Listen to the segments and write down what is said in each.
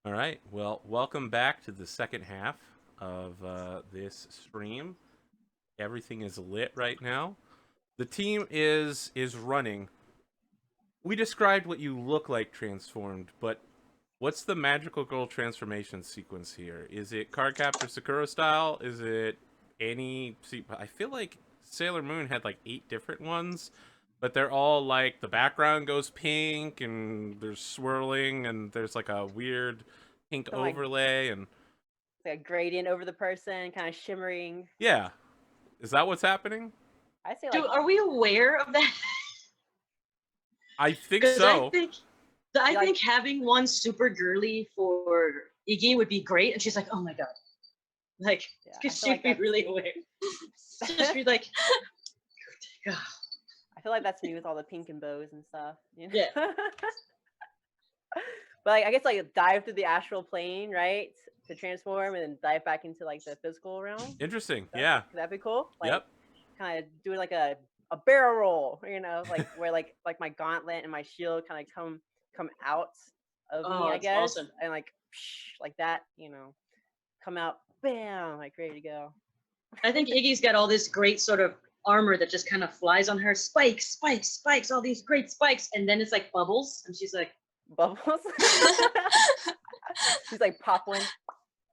All right. Well, welcome back to the second half of this stream. Everything is lit right now. The team is running. We described what you look like transformed, but what's the magical girl transformation sequence here? Is it Cardcaptor Sakura style? Is it any? See, I feel like Sailor Moon had like 8 different ones, but they're all like the background goes pink and there's swirling and there's like a weird pink So like overlay and a gradient over the person, kind of shimmering. yeah. Is that what's happening? I say Do like are we aware of that? I think Because I so. think I like think having one super girly for Iggy would be great, and she's like, "Oh my god!" Like yeah, I because feel like she'd be that's really me. aware. Just be like, I feel like that's me with all the pink and bows and stuff. You know? Yeah. But like I guess like dive through the astral plane, right? To transform and then dive back into like the physical realm. Interesting. That, Yeah. could that be cool? Like Yep. kind of doing like a barrel roll, like where like my gauntlet and my shield kind of come out of me, oh, I it's guess, awesome. and like that, come out, bam, like ready to go. I think Iggy's got all this great sort of armor that just kind of flies on her, spikes, spikes, spikes, all these great spikes, and then it's like bubbles, and she's like, Bubbles. She's like pop one.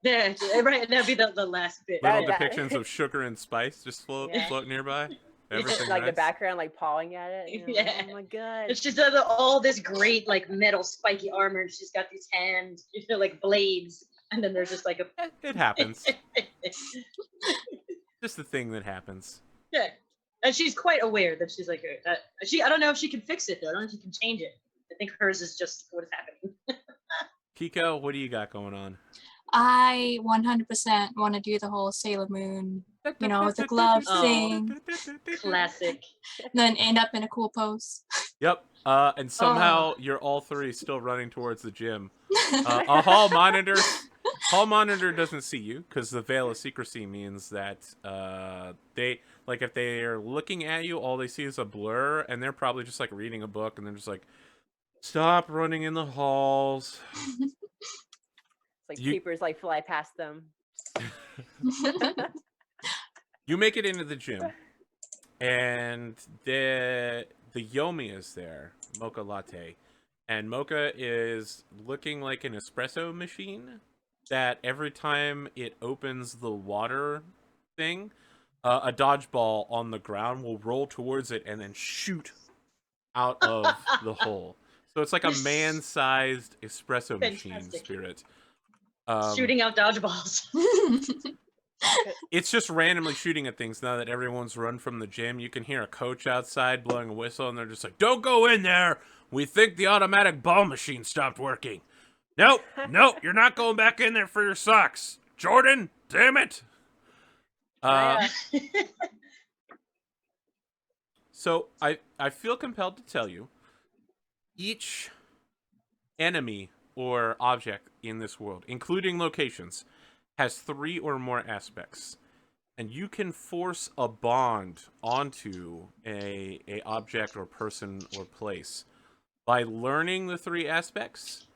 "Yeah, right." That'd be the last bit. Little That- depictions of sugar and spice just Yeah. float nearby. Yeah. Everything like the nice. background, like pawing at it. Yeah. Oh my god. It's just all this great like metal spiky armor, and she's got these hands, like blades, and then there's just like a It happens. Just the thing that happens. yeah, and she's quite aware that she's like I don't know if she can fix it though. I don't know if she can change it. I think hers is just what is happening. Kiko, what do you got going on? I 100% want to do the whole Sailor Moon, the glove Oh. thing, Classic. then end up in a cool pose. Yep. And somehow you're all three still running towards the gym. A hall monitor doesn't see you because the veil of secrecy means that they like if they are looking at you, all they see is a blur, and they're probably just like reading a book, and they're just like, "Stop running in the halls." It's like creepers like fly past them. You make it into the gym, and the Yomi is there, Mocha Latte, and Mocha is looking like an espresso machine that every time it opens the water thing, a dodgeball on the ground will roll towards it and then shoot out of the hole. So it's like a man-sized espresso machine Fantastic. spirit. Shooting out dodgeballs. It's just randomly shooting at things now that everyone's run from the gym. You can hear a coach outside blowing a whistle, and they're just like, "Don't go in there. We think the automatic ball machine stopped working." Nope, you're not going back in there for your socks. Jordan, damn it. So I feel compelled to tell you, each enemy or object in this world, including locations, has 3 or more aspects, and you can force a bond onto a object or person or place by learning the 3 aspects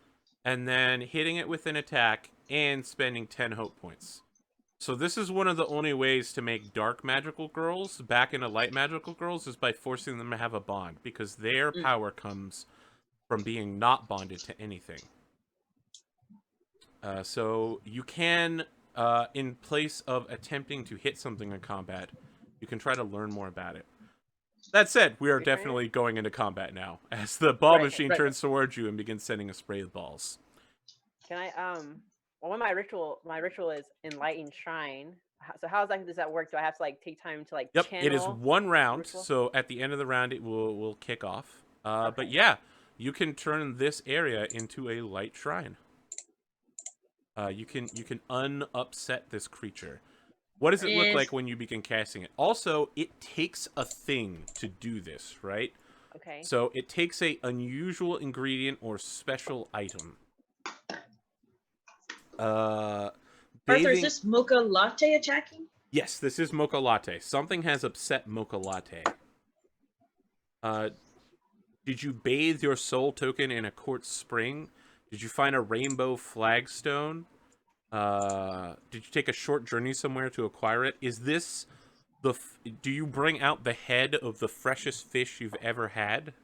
and then hitting it with an attack and spending 10 hope points. So this is one of the only ways to make dark magical girls back into light magical girls is by forcing them to have a bond, because their power comes from being not bonded to anything. So you can, in place of attempting to hit something in combat, you can try to learn more about it. That said, we are definitely going into combat now, as the ball machine turns towards you and begins sending a spray of balls. Can I well, when my ritual is enlightened shrine. So how exactly does that work? Do I have to like take time to like Yep, channel? it is 1 round, ritual? so at the end of the round it will kick off. But yeah, you can turn this area into a light shrine. You can unupset this creature. What does it look like when you begin casting it? Also, it takes a thing to do this, right? Okay. So it takes a unusual ingredient or special item. Arthur, is this Mocha Latte attacking? Yes, this is Mocha Latte. Something has upset Mocha Latte. Did you bathe your soul token in a quartz spring? Did you find a rainbow flagstone? Did you take a short journey somewhere to acquire it? Is this do you bring out the head of the freshest fish you've ever had?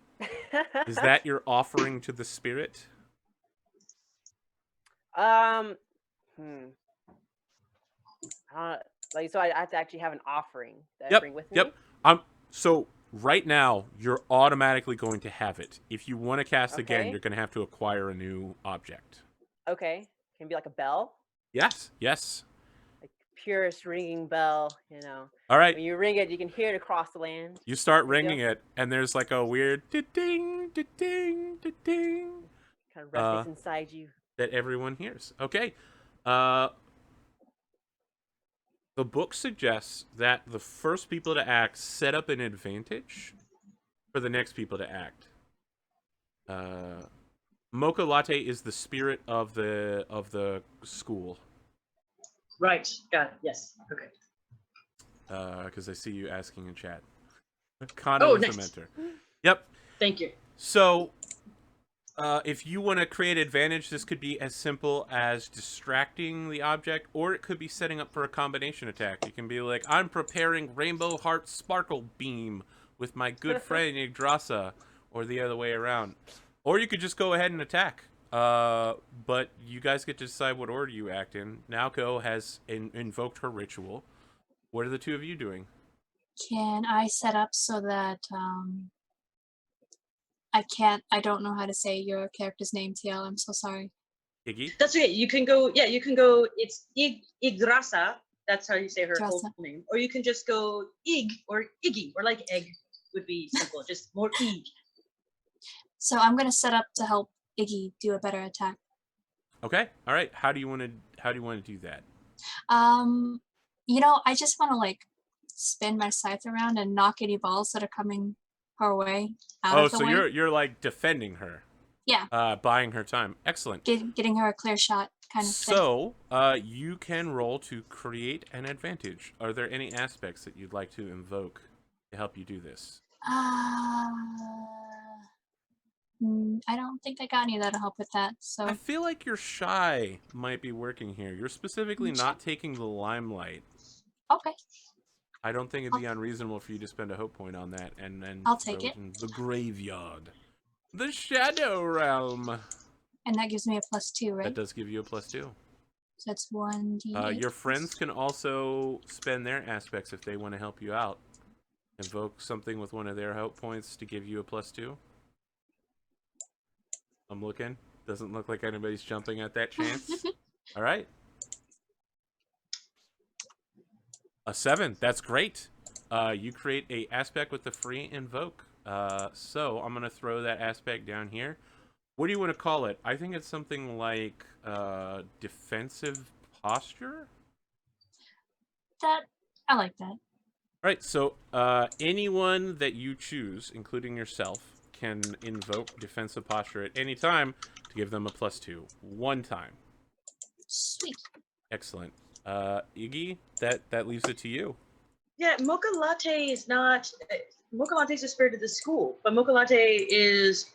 Is that your offering to the spirit? um, hmm. Like, so I have to actually have an offering that I bring with me. Yep. So right now you're automatically going to have it. If you want to cast again, Okay. you're going to have to acquire a new object. Okay, can it be like a bell, Yes. Yes. like purest ringing bell. You know, All right. when you ring it, you can hear it across the land. You start There you go. ringing it, and there's like a weird ding, ding, ding Kind of resonates inside you. that everyone hears. Okay. The book suggests that the first people to act set up an advantage for the next people to act. Mocha Latte is the spirit of the school. Right. Got it. Yes. Okay. Because I see you asking in chat. Kana is nice. the mentor. Yep. Thank you. So, if you want to create advantage, this could be as simple as distracting the object, or it could be setting up for a combination attack. You can be like, I'm preparing Rainbow Heart Sparkle Beam with my good friend Yggdrasil, or the other way around. Or you could just go ahead and attack. But you guys get to decide what order you act in. Naoko has invoked her ritual. What are the two of you doing? Can I set up so that I don't know how to say your character's name, TL. I'm so sorry. Iggy? That's okay. You can go. Yeah, you can go. It's Yggdrasil. That's how you say her whole Yggdrasil. name. Or you can just go Ig or Iggy or like egg would be simple. Just more Ig. So I'm gonna set up to help Iggy do a better attack. Okay. All right. How do you want to do that? You know, I just want to like spin my scythe around and knock any balls that are coming her way out of the so way. you're like defending her. Yeah. Buying her time. Excellent. Getting her a clear shot kind of thing. So, you can roll to create an advantage. Are there any aspects that you'd like to invoke to help you do this? I don't think I got any that'll help with that. So I feel like your shy might be working here. You're specifically not taking the limelight. okay. I don't think it'd be unreasonable for you to spend a hope point on that and then I'll take it. in the graveyard. The Shadow Realm. And that gives me a +2, right? That does give you a +2. So that's 1d8. Your friends can also spend their aspects if they want to help you out. Invoke something with one of their help points to give you a +2. I'm looking. Doesn't look like anybody's jumping at that chance. All right. A 7. That's great. You create a aspect with the free invoke. So I'm gonna throw that aspect down here. What do you want to call it? I think it's something like defensive posture. I like that. All right. So anyone that you choose, including yourself, can invoke defensive posture at any time to give them a +2. One time. Sweet. Excellent. Iggy, that leaves it to you. Yeah, Mocha Latte is not. Mocha Latte is the spirit of the school, but Mocha Latte is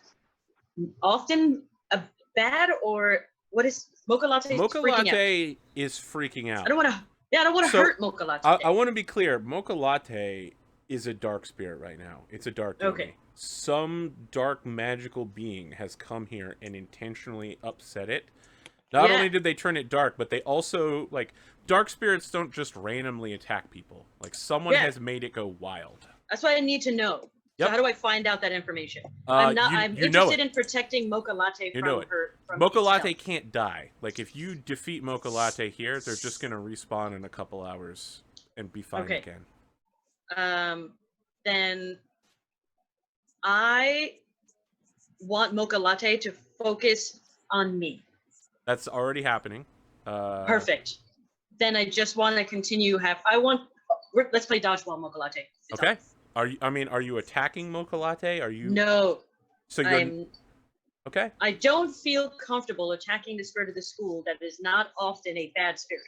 often a bad or what is Mocha Latte? Mocha freaking Latte out. is freaking out. I don't want to. Yeah, I don't want to So, hurt Mocha Latte. I want to be clear. Mocha Latte is a dark spirit right now. It's a dark demon. Okay. Some dark magical being has come here and intentionally upset it. Not only did they turn it dark, but they also, like, dark spirits don't just randomly attack people. Like, someone has made it go wild. That's what I need to know. Yep. So how do I find out that information? I'm interested in protecting Mocha Latte from her. From Mocha itself. Latte can't die. Like, if you defeat Mocha Latte here, they're just going to respawn in a couple hours and be fine again. Then I want Mocha Latte to focus on me. That's already happening. Perfect. Then I just want to continue. Let's play dodgeball, Mocha Latte. Okay. Are you attacking Mocha Latte? Are you? No. So you're. Okay. I don't feel comfortable attacking the spirit of the school that is not often a bad spirit.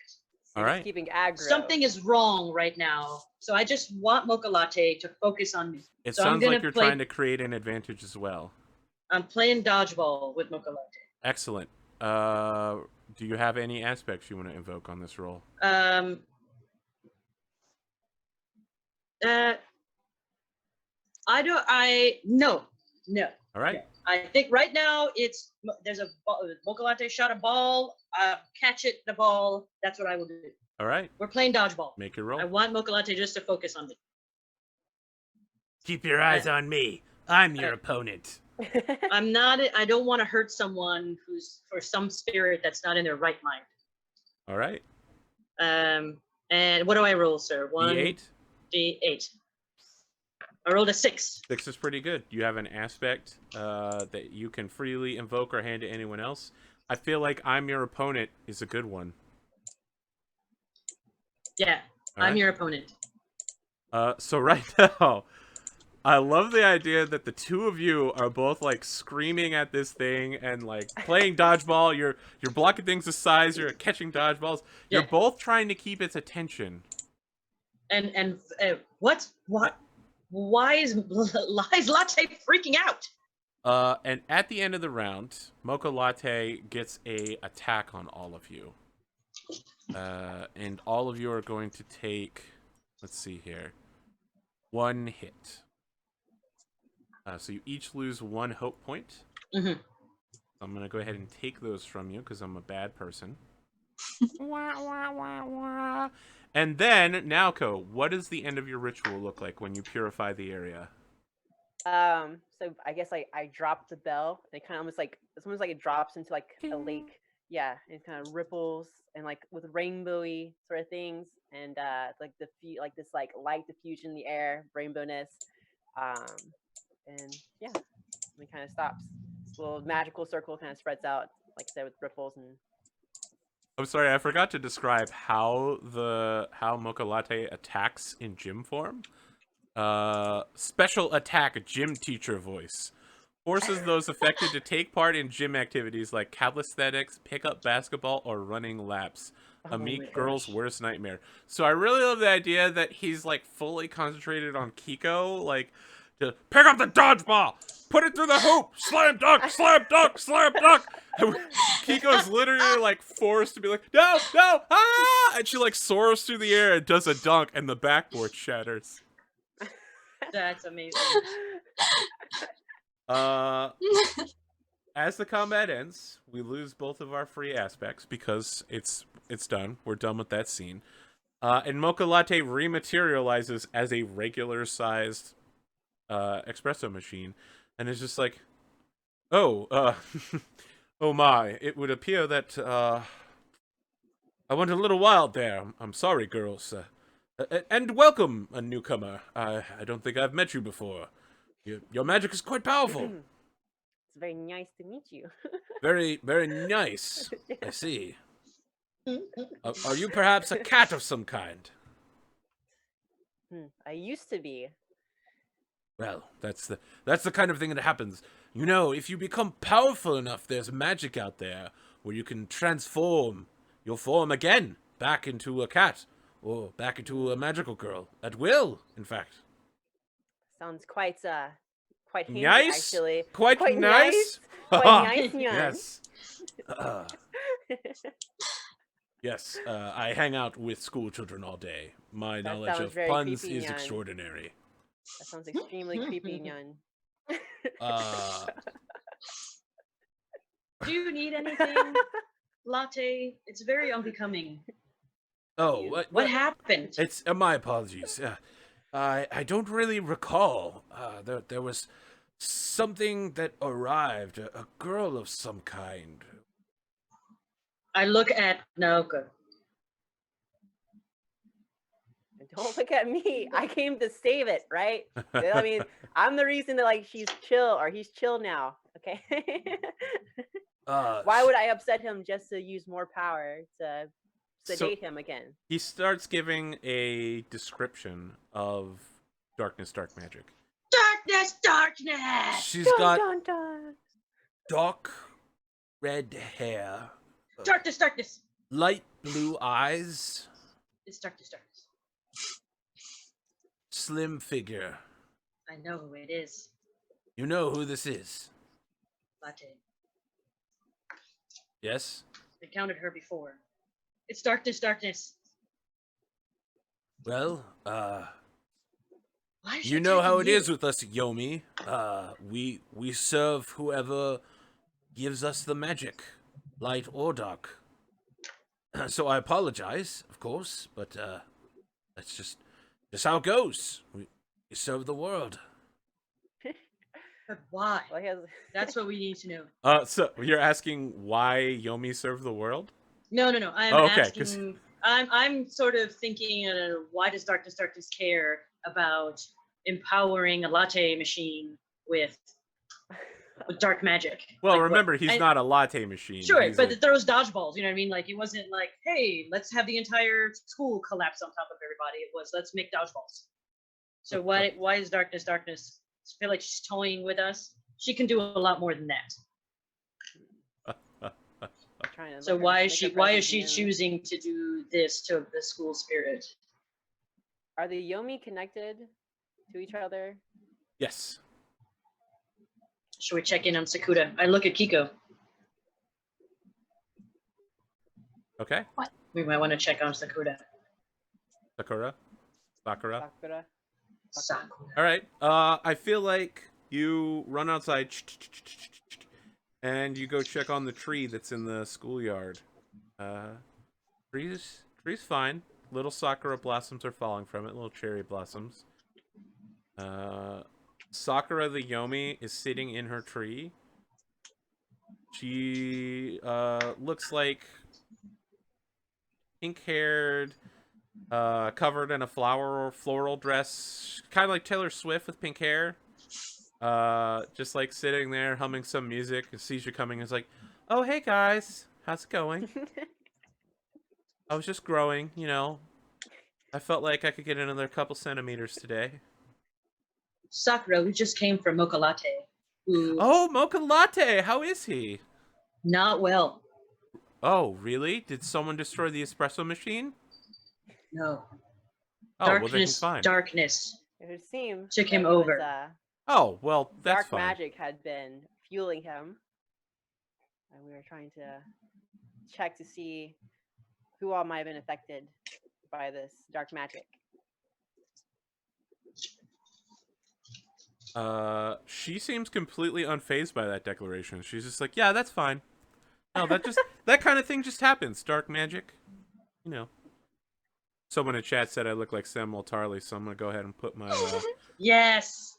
All right. Keeping aggro. Something is wrong right now, so I just want Mocha Latte to focus on me. It So sounds like you're trying to create an advantage as well. I'm playing dodgeball with Mocha Latte. Excellent. Do you have any aspects you want to invoke on this roll? No. All right. I think right now there's a Mokalate shot a ball. Catch it, the ball. That's what I will do. All right. We're playing dodgeball. Make your roll. I want Mokalate just to focus on me. Keep your eyes on me. I'm your opponent. I'm not. I don't want to hurt someone who's for some spirit that's not in their right mind. All right. And what do I roll, sir? D8. D8. I rolled a 6. 6 is pretty good. You have an aspect that you can freely invoke or hand to anyone else. I feel like I'm your opponent is a good one. Yeah, All I'm right. your opponent. So right now, I love the idea that the two of you are both like screaming at this thing and like playing dodgeball. You're blocking things with size. You're catching dodgeballs. You're Yeah. both trying to keep its attention. And what? Why is Latte freaking out? And at the end of the round, Mocha Latte gets a attack on all of you. And all of you are going to take, let's see here, 1 hit. So you each lose 1 hope point. Mm-hmm. I'm going to go ahead and take those from you because I'm a bad person. And then, Naoko, what does the end of your ritual look like when you purify the area? So I guess I dropped the bell. And it kind of it's almost like it drops into like a lake. Yeah, and it kind of ripples and like with rainbowy sort of things and like this like light diffusion in the air, rainbowness. And yeah, it kind of stops. This little magical circle kind of spreads out, like I said, with ripples and. I'm sorry, I forgot to describe how Mocha Latte attacks in gym form. Special attack gym teacher voice. Forces those affected to take part in gym activities like calisthenics, pickup basketball, or running laps. A meek girl's worst nightmare. So I really love the idea that he's like fully concentrated on Kiko, like to pick up the dodgeball, put it through the hoop, slam dunk, slam dunk, slam dunk. And Kiko's literally like forced to be like, no, ah! And she like soars through the air and does a dunk, and the backboard shatters. That's amazing. As the combat ends, we lose both of our free aspects because it's done. We're done with that scene. And Mocha Latte rematerializes as a regular-sized espresso machine, and is just like, oh my! It would appear that I went a little wild there. I'm sorry, girls. And welcome, a newcomer. I don't think I've met you before. Your magic is quite powerful. It's very nice to meet you. Very, very nice. I see. Are you perhaps a cat of some kind? I used to be. Well, that's the kind of thing that happens. You know, if you become powerful enough, there's magic out there where you can transform your form again back into a cat or back into a magical girl at will, in fact. Sounds quite handy, Nice? actually. Quite nice? Quite nice, Nyan. Yes. Yes, I hang out with school children all day. My That knowledge sounds of very puns creepy, is Nyan. extraordinary. That sounds extremely creepy, Nyan. Do you need anything, Latte? It's very unbecoming. Oh, What happened? It's my apologies. I don't really recall. There was something that arrived, a girl of some kind. I look at Naoka. Don't look at me. I came to save it, right? I mean, I'm the reason that like she's chill or he's chill now. Okay. Why would I upset him just to use more power to sedate him again? He starts giving a description of dark magic. Darkness! She's Dun, got dun, dun. dark red hair, Darkness! light blue eyes, It's darkness. slim figure. I know who it is. You know who this is. Latte. Yes? Encountered her before. It's darkness, darkness. Well, Why is she you know how it attacking is you? with us Yomi. We serve whoever gives us the magic, light or dark. So I apologize, of course, but that's just how it goes. We serve the world. But why? Well, he has. That's what we need to know. So you're asking why Yomi serve the world? No. I'm Oh, okay, 'cause- asking. I'm sort of thinking. Why does darkness care about empowering a latte machine with dark magic? Well, Like, what? remember, he's And- not a latte machine. Sure, He's but a- it throws dodgeballs. You know what I mean? Like, it wasn't like, hey, let's have the entire school collapse on top of everybody. It was, let's make dodgeballs. So why is darkness feel like she's toying with us? She can do a lot more than that. Trying to So let her why make is a she presence known. choosing to do this to the school spirit? Are the Yomi connected to each other? Yes. Should we check in on Sakura? I look at Kiko. Okay. We might want to check on Sakura. Sakura. Sakura. Sakura. All right. I feel like you run outside and you go check on the tree that's in the schoolyard. Tree's fine. Little sakura blossoms are falling from it. Little cherry blossoms. Sakura the Yomi is sitting in her tree. She looks like pink-haired, covered in a floral dress, kind of like Taylor Swift with pink hair. Just like sitting there humming some music, and sees you coming and is like, "Oh, hey guys, how's it going? I was just growing, you know. I felt like I could get another couple centimeters today." Sakura, we just came from Mocha Latte, who Oh, Mocha Latte, how is he? not well. Oh, really? Did someone destroy the espresso machine? No. Oh, well then he's fine. Darkness. It would seem Took that him it was, over. Oh, well, that's dark fine. magic had been fueling him, and we were trying to check to see who all might have been affected by this dark magic. She seems completely unfazed by that declaration. She's just like, yeah, that's fine. No, that kind of thing just happens. Dark magic, you know. Someone in chat said I look like Samuel Tarly, so I'm gonna go ahead and put my Yes.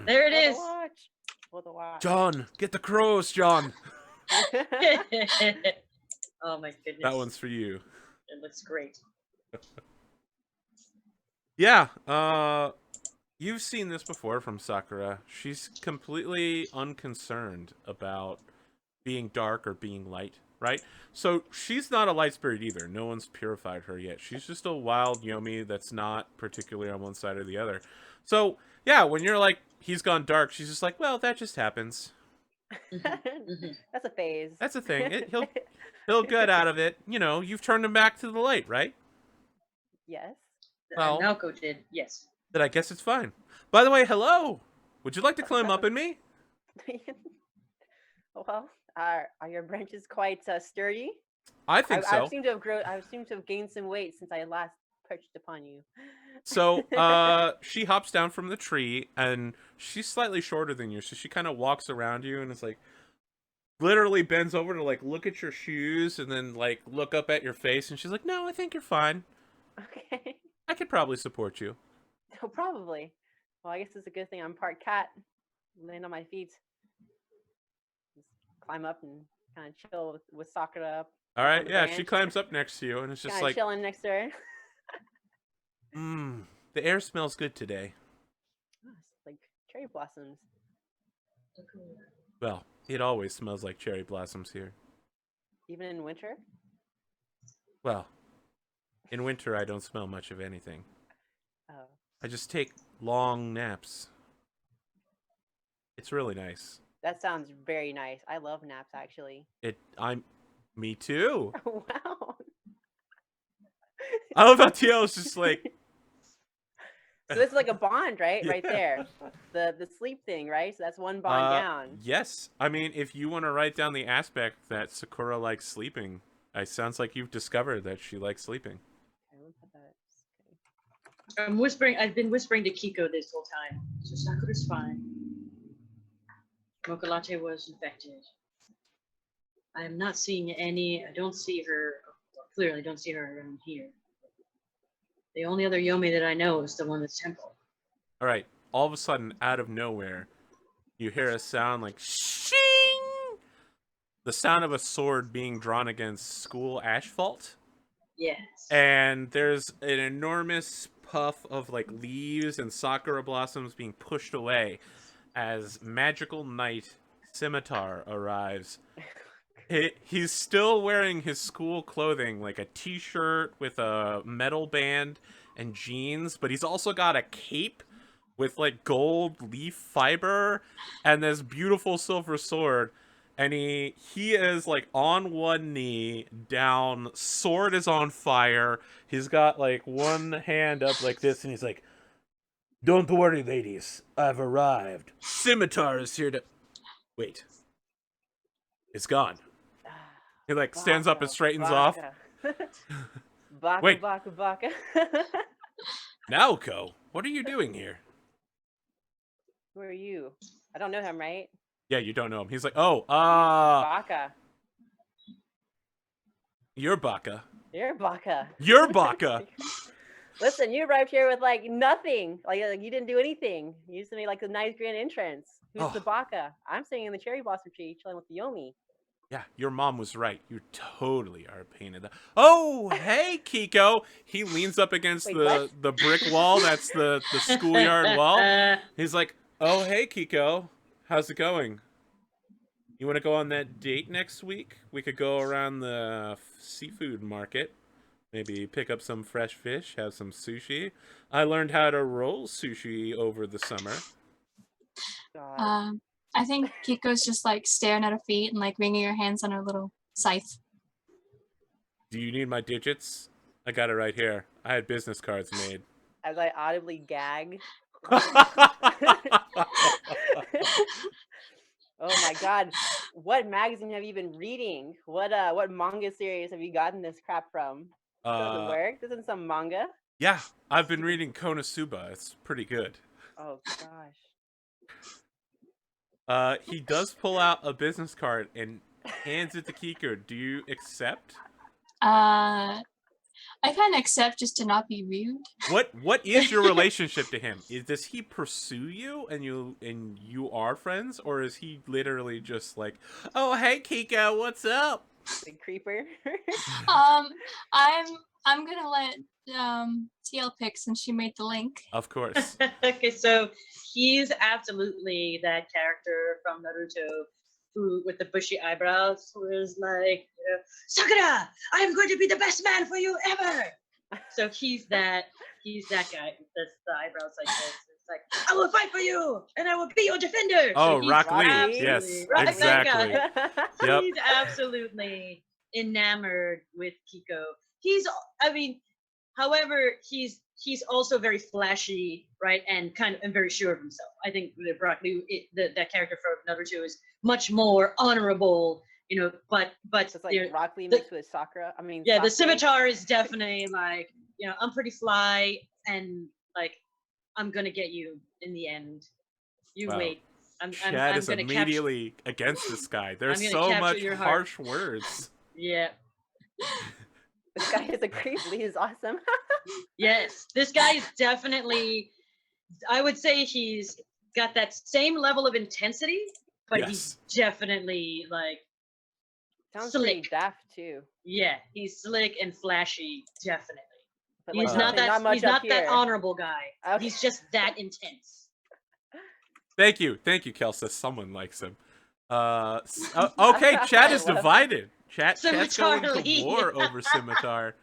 There it is. For the watch. John, get the crows, John. Oh my goodness. That one's for you. It looks great. Yeah, you've seen this before from Sakura. She's completely unconcerned about being dark or being light, right? So she's not a light spirit either. No one's purified her yet. She's just a wild Yomi that's not particularly on one side or the other. So, yeah, when you're like, he's gone dark, she's just like, well, that just happens. That's a phase. That's a thing. He'll get out of it. You know, you've turned him back to the light, right? Yes. Well- Naoko did, yes. Then I guess it's fine. By the way, hello. Would you like to climb up in me? Well, are your branches quite sturdy? I think so. I seem to have gained some weight since I last perched upon you. So, she hops down from the tree, and she's slightly shorter than you, so she kind of walks around you, and it's like, literally bends over to, like, look at your shoes, and then, like, look up at your face, and she's like, no, I think you're fine. Okay. I could probably support you. Oh, probably. Well, I guess it's a good thing I'm part cat. Land on my feet. Just climb up and kind of chill with Sakura up. All right, the yeah, she branch. climbs up next to you, and it's just Kind of like, chilling next to her. the air smells good today. Oh, it's like cherry blossoms. Well, it always smells like cherry blossoms here. Even in winter? Well, in winter, I don't smell much of anything. Oh. I just take long naps. It's really nice. That sounds very nice. I love naps, actually. Me too. Wow. I love how Tio's just like, So this is like a bond, right? Right Yeah. there. The sleep thing, right? So that's one bond down. Yes. I mean, if you want to write down the aspect that Sakura likes sleeping, it sounds like you've discovered that she likes sleeping. Okay, let me put that. Okay. I'm whispering. I've been whispering to Kiko this whole time. So Sakura's fine. Mocha Latte was infected. I am not seeing any. I don't see her. Well, clearly, don't see her around here. The only other Yomi that I know is the one that's Temple. All right. All of a sudden, out of nowhere, you hear a sound like shing. The sound of a sword being drawn against school asphalt. Yes. And there's an enormous puff of like leaves and sakura blossoms being pushed away as magical knight Scimitar arrives. He's still wearing his school clothing, like a t-shirt with a metal band and jeans, but he's also got a cape with like gold leaf fiber and this beautiful silver sword. And he is like on one knee down, sword is on fire. He's got like one hand up like this, and he's like, "Don't worry, ladies, I've arrived. Scimitar is here to..." Wait. It's gone. He like stands up and straightens off. Baka, Wait. baka, baka. Naoko, what are you doing here? Who are you? I don't know him, right? Yeah, you don't know him. He's like, "Oh, Baka. you're Baka. You're Baka. You're Baka." Listen, you arrived here with like nothing. Like you didn't do anything. You used to make like a nice grand entrance. Who's the Oh. Baka? I'm sitting in the cherry blossom tree chilling with the Yomi. Yeah, your mom was right. You totally are a pain in the... Oh, hey, Kiko. He leans up against Wait, the brick wall. That's the schoolyard wall. He's like, "Oh, hey, Kiko. How's it going? You want to go on that date next week? We could go around the seafood market. Maybe pick up some fresh fish, have some sushi. I learned how to roll sushi over the summer." God. I think Kiko's just like staring at her feet and like wringing her hands on her little scythe. "Do you need my digits? I got it right here. I had business cards made." As I audibly gag. Oh my God! What magazine have you been reading? What manga series have you gotten this crap from? Doesn't work. This isn't some manga. Yeah, I've been reading Konosuba. It's pretty good. Oh gosh. He does pull out a business card and hands it to Kiko. Do you accept? I can accept just to not be rude. What is your relationship to him? Does he pursue you and you are friends, or is he literally just like, "Oh, hey Kiko, what's up?" Big creeper. I'm gonna let TL pick since she made the link. Of course. Okay, so he's absolutely that character from Naruto who, with the bushy eyebrows, who is like, "Sakura, I am going to be the best man for you ever." So he's that guy. That's the eyebrows like this. It's like, "I will fight for you, and I will be your defender." Oh, he's Rock Lee. absolutely- Yes, Rock that exactly. guy. Yep. He's absolutely enamored with Kiko. However, he's also very flashy, right, and very sure of himself. I think that Brock Lee, that character from Naruto, is much more honorable, But So it's like Rock Lee the- mixed with Sakura. I mean, yeah, the Sasuke. scimitar is definitely like, I'm pretty fly, and like, I'm gonna get you in the end. You Wow. wait. I'm Chad is gonna immediately against this guy. There's gonna so capture much your heart. harsh words. Yeah. This guy is a creep. Lee is awesome. Yes, this guy is definitely, I would say he's got that same level of intensity, but he's definitely like, Sounds slick. pretty daft too. Yeah, he's slick and flashy, definitely. But He's like, not nothing- that much he's up not that here. honorable guy. Okay. He's just that intense. Thank you, Kelsa. Someone likes him. Okay, Chad is divided. Chad's going Scimitar to Lee. war over Scimitar.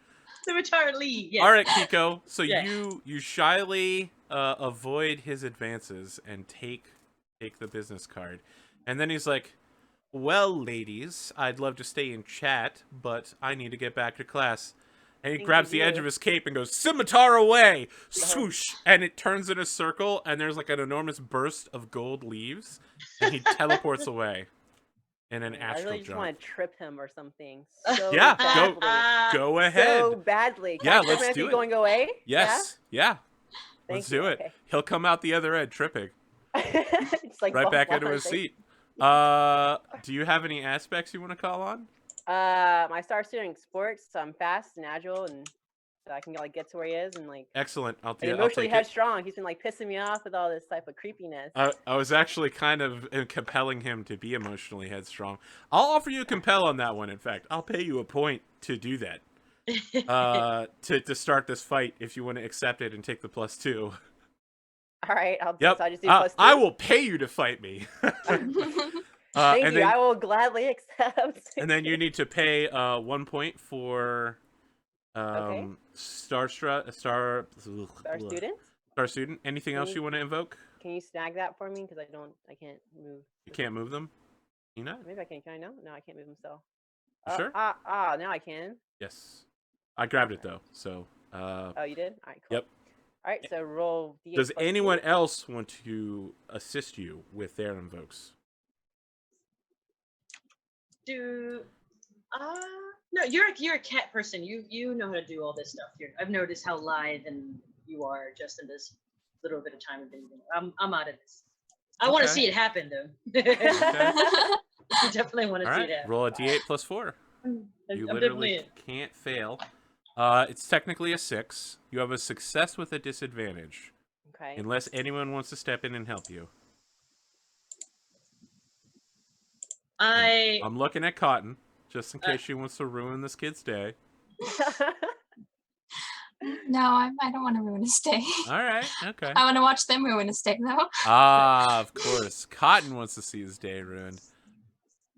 Scimitar Lee, yes. All right, Kiko. So Yeah. you shyly avoid his advances and take the business card, and then he's like, "Well, ladies, I'd love to stay and chat, but I need to get back to class. And he Thank grabs the you. edge of his cape and goes, "Scimitar away!" Swoosh! And it turns in a circle, and there's like an enormous burst of gold leaves, and he teleports away in an I astral really just jump. want to trip him or something. So Yeah, badly. go ahead. So badly. Can Yeah, I trip let's him as do he it. going away? Yes, yeah. Thank Let's you. do it. Okay. He'll come out the other end tripping, Just like right bump back into on his thing. seat. Do you have any aspects you want to call on? I started studying sports, so I'm fast and agile, and so I can like get to where he is and like Excellent. I'll emotionally take it. headstrong. He's been like pissing me off with all this type of creepiness. I was actually kind of compelling him to be emotionally headstrong. I'll offer you a compel on that one. In fact, I'll pay you a point to do that. To start this fight, if you want to accept it and take the +2. All right, I'll Yep. so I just do +2. I will pay you to fight me. Thank and you. then, I will gladly accept. and then you need to pay 1 point for Okay. star Our student. Star student. Anything else you want to invoke? Can you snag that for me? Because I can't move. You can't move them. You know? Maybe I can. Can I know? No, I can't move them still. Sure. Now I can. Yes. I grabbed it though. So. Oh, you did? All right, cool. Yep. All right, so roll D8. Does +2. anyone else want to assist you with their invokes? No, you're a cat person. You know how to do all this stuff here. I've noticed how lithe and you are just in this little bit of time we've been doing. I'm out of this. I want to Okay. see it happen though. Okay. I definitely want to All see right. it happen. Roll a D8 +4. I'm You definitely literally in. can't fail. It's technically a 6. You have a success with a disadvantage, Okay. unless anyone wants to step in and help you. I'm looking at Cotton, just in case she wants to ruin this kid's day. No, I don't want to ruin his day. All right. Okay. I want to watch them ruin his day, though. Of course. Cotton wants to see his day ruined.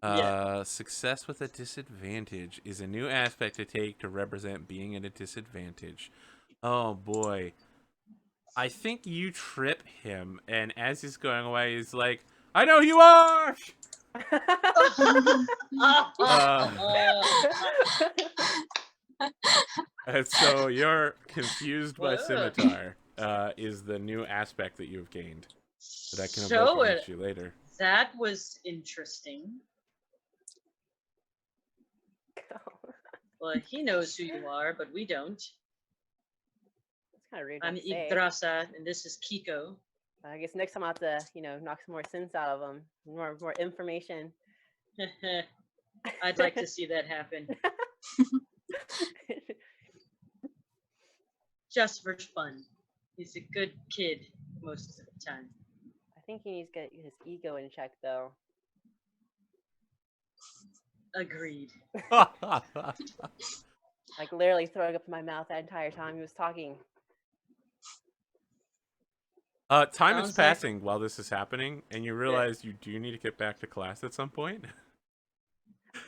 Yeah. Success with a disadvantage is a new aspect to take to represent being at a disadvantage. Oh boy. I think you trip him, and as he's going away, he's like, "I know who you are!" And so you're confused by scimitar is the new aspect that you've gained that I can invoke against you later. That was interesting. Well, he knows who you are, but we don't. That's kind of rude. I'm to say. Yggdrasil, and this is Kiko. I guess next time I'll have to, knock some more sense out of them. More information. I'd like to see that happen. Just for fun. He's a good kid most of the time. I think he needs to get his ego in check, though. Agreed. Like literally throwing up in my mouth that entire time he was talking. Time is Sounds like- passing while this is happening, and you realize you do need to get back to class at some point.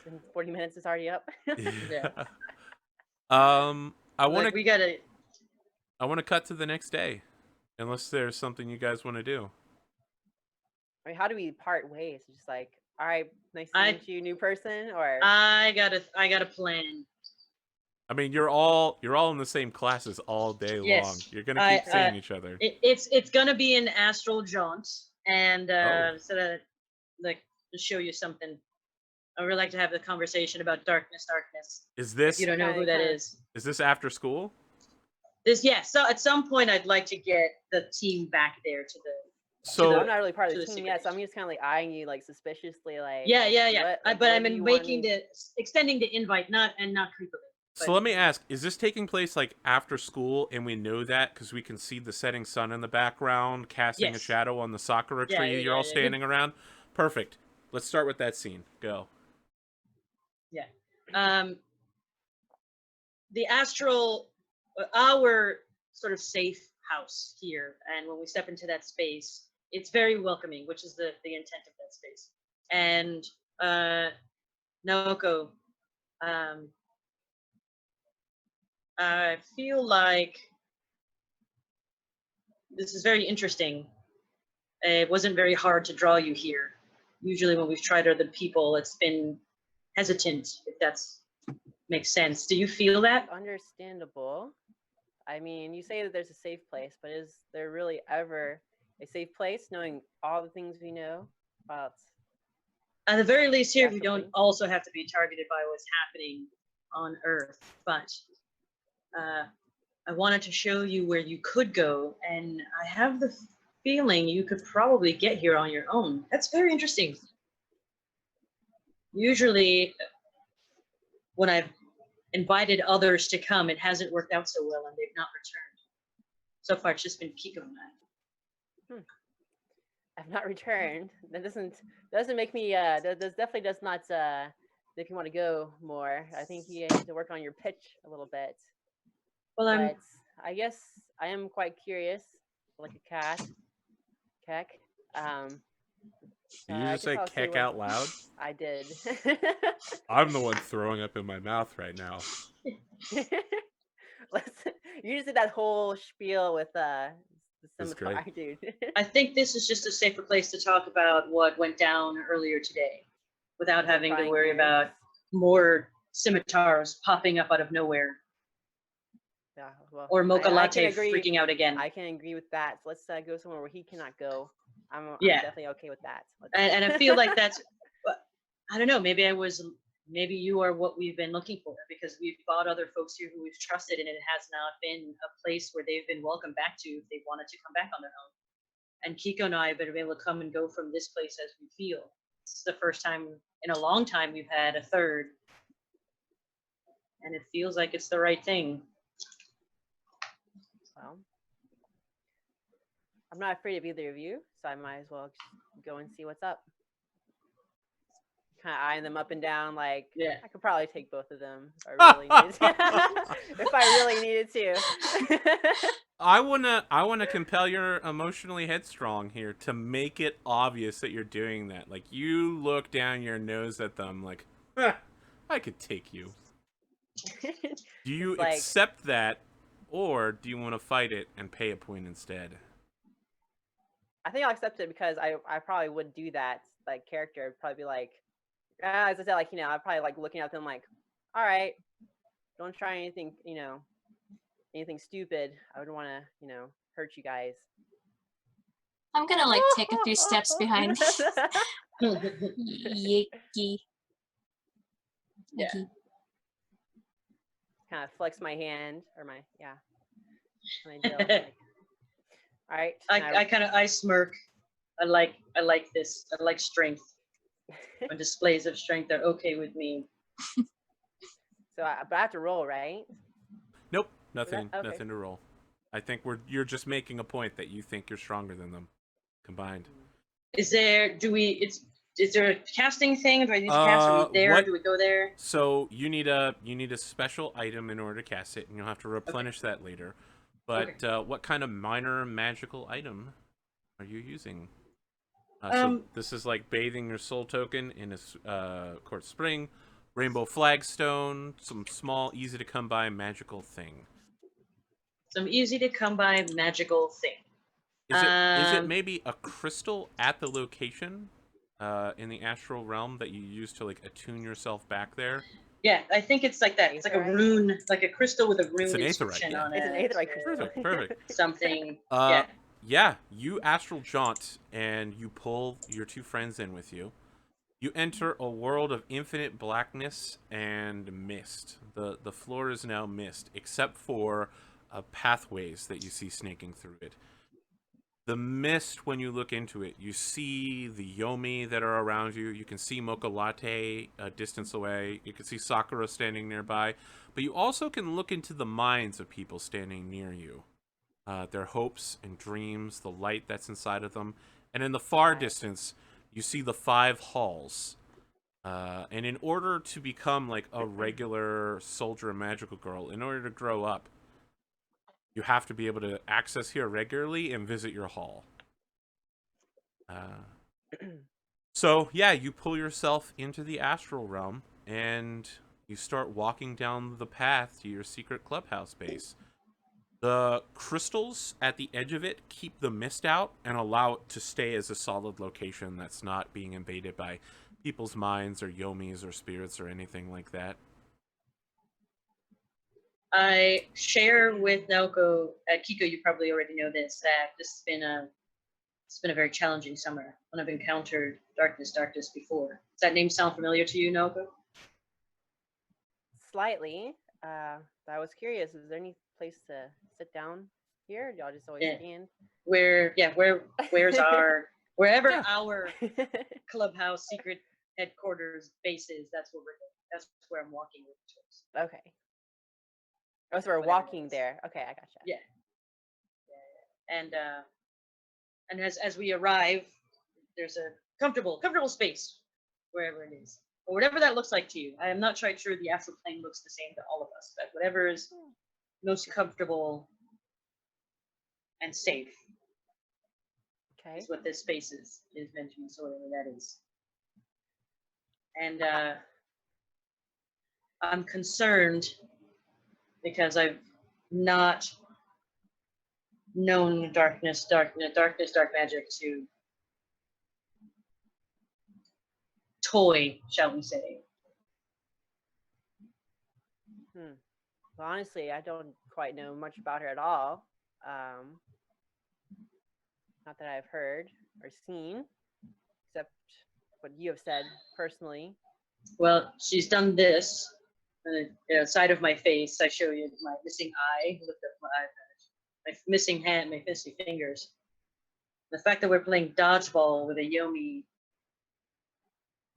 And 40 minutes is already up. Yeah. I want Like, we gotta. to cut to the next day, unless there's something you guys want to do. I mean, how do we part ways? Just like, all right, nice to meet you, new person, or I got a plan. I mean, you're all in the same classes all day long. Yes. You're gonna keep seeing each other. It's gonna be an astral jaunt, and Oh. so that like to show you something. I would like to have the conversation about darkness. Is If this you don't know who that is. after school? So at some point I'd like to get the team back there to the. So I'm not really part of to the the team yet, so I'm just kind of like eyeing you like suspiciously, like Yeah. what- But what I'm do you want making me- extending the invite, not creepily. So let me ask, is this taking place like after school, and we know that because we can see the setting sun in the background casting a Yes. shadow on the sakura tree Yeah, you're all yeah. standing around? Perfect. Let's start with that scene. Go. The astral, our sort of safe house here, and when we step into that space, it's very welcoming, which is the intent of that space. And Naoko, I feel like this is very interesting. It wasn't very hard to draw you here. Usually when we've tried other people, it's been hesitant, if that's makes sense. Do you feel that? Understandable. I mean, you say that there's a safe place, but is there really ever a safe place, knowing all the things we know about? At the very least, here we Actual don't things? also have to be targeted by what's happening on Earth, but I wanted to show you where you could go, and I have the feeling you could probably get here on your own. That's very interesting. Usually, when I've invited others to come, it hasn't worked out so well, and they've not returned. So far, it's just been Kiko and I. I've not returned. That doesn't make me. That definitely does not make me want to go more. I think you need to work on your pitch a little bit. Well, But I guess I am quite curious, like a cat. Keck. Did you I just guess say I'll see keck what- out loud? I did. I'm the one throwing up in my mouth right now. You just did that whole spiel with the That's scimitar, great. dude. I think this is just a safer place to talk about what went down earlier today, without having to Prying worry ears. about more scimitars popping up out of nowhere, Yeah, well, or Mocha I can Latte agree. freaking out again. I can agree with that. So let's go somewhere where he cannot go. I'm Yeah. definitely okay with that. And I feel like that's, I don't know, maybe you are what we've been looking for, because we've brought other folks here who we've trusted, and it has not been a place where they've been welcomed back to if they wanted to come back on their own. And Kiko and I have been able to come and go from this place as we feel. This is the first time in a long time we've had a third, and it feels like it's the right thing. Well, I'm not afraid of either of you, so I might as well just go and see what's up. Kind of eyeing them up and down, like Yeah. I could probably take both of them if I really needed to. If I really needed to. I wanna compel your emotionally headstrong here to make it obvious that you're doing that. Like, you look down your nose at them like, I could take you. Do you It's like- accept that, or do you want to fight it and pay a point instead? I think I'll accept it because I probably would do that. Like character, I'd probably be like, as I said, like I'd probably like looking at them like, all right, don't try anything, anything stupid. I would want to, hurt you guys. I'm gonna like take a few steps behind Yiki. Yeah. Yiki. Kind of flex my hand or my my deal, like, all right. I smirk. I like this. I like strength. When displays of strength are okay with me. So but I have to roll, right? Nope, nothing, okay. nothing to roll. I think you're just making a point that you think you're stronger than them, combined. Is there a casting thing? Do I need to cast? Are we there? What- Do we go there? So you need a special item in order to cast it, and you'll have to replenish that later. But what kind of minor magical item are you using? So this is like bathing your soul token in a quartz spring, rainbow flagstone, some small, easy to come by magical thing. Some easy to come by magical thing. Is it maybe a crystal at the location in the astral realm that you use to like attune yourself back there? Yeah, I think it's like that. It's like a Aetherite? rune, like a crystal with a rune It's an aetherite, inscription yeah. on It's an it. aetherite crystal. Perfect. Something. Yeah, you astral jaunt and you pull your two friends in with you. You enter a world of infinite blackness and mist. The floor is now mist, except for pathways that you see snaking through it. The mist, when you look into it, you see the Yomi that are around you. You can see Mocha Latte a distance away. You can see Sakura standing nearby. But you also can look into the minds of people standing near you. Their hopes and dreams, the light that's inside of them. And in the far distance, you see the 5 halls. And in order to become like a regular soldier and magical girl, in order to grow up, you have to be able to access here regularly and visit your hall. So, yeah, you pull yourself into the astral realm, and you start walking down the path to your secret clubhouse base. The crystals at the edge of it keep the mist out and allow it to stay as a solid location that's not being invaded by people's minds or yomis or spirits or anything like that. I share with Naoko, Kiko, you probably already know this, that this it's been a very challenging summer when I've encountered darkness before. Does that name sound familiar to you, Naoko? Slightly. I was curious. Is there any place to sit down here? Y'all just always Yeah. stand. Where's wherever Yeah. our clubhouse secret headquarters base is, that's where we're going. That's where I'm walking with towards. Okay. Oh, so we're Whatever walking that is. there. Okay, I gotcha. Yeah. And as we arrive, there's a comfortable space wherever it is, or whatever that looks like to you. I am not quite sure the astral plane looks the same to all of us, but whatever is most comfortable and safe Okay. is what this space is meant to be. So whatever that is. And I'm concerned because I've not known dark magic to toy, shall we say. Well, honestly, I don't quite know much about her at all. Not that I've heard or seen, except what you have said personally. Well, she's done this. Side of my face, I show you my missing eye. Lift up my eye, my missing hand, my missing fingers. The fact that we're playing dodgeball with a Yomi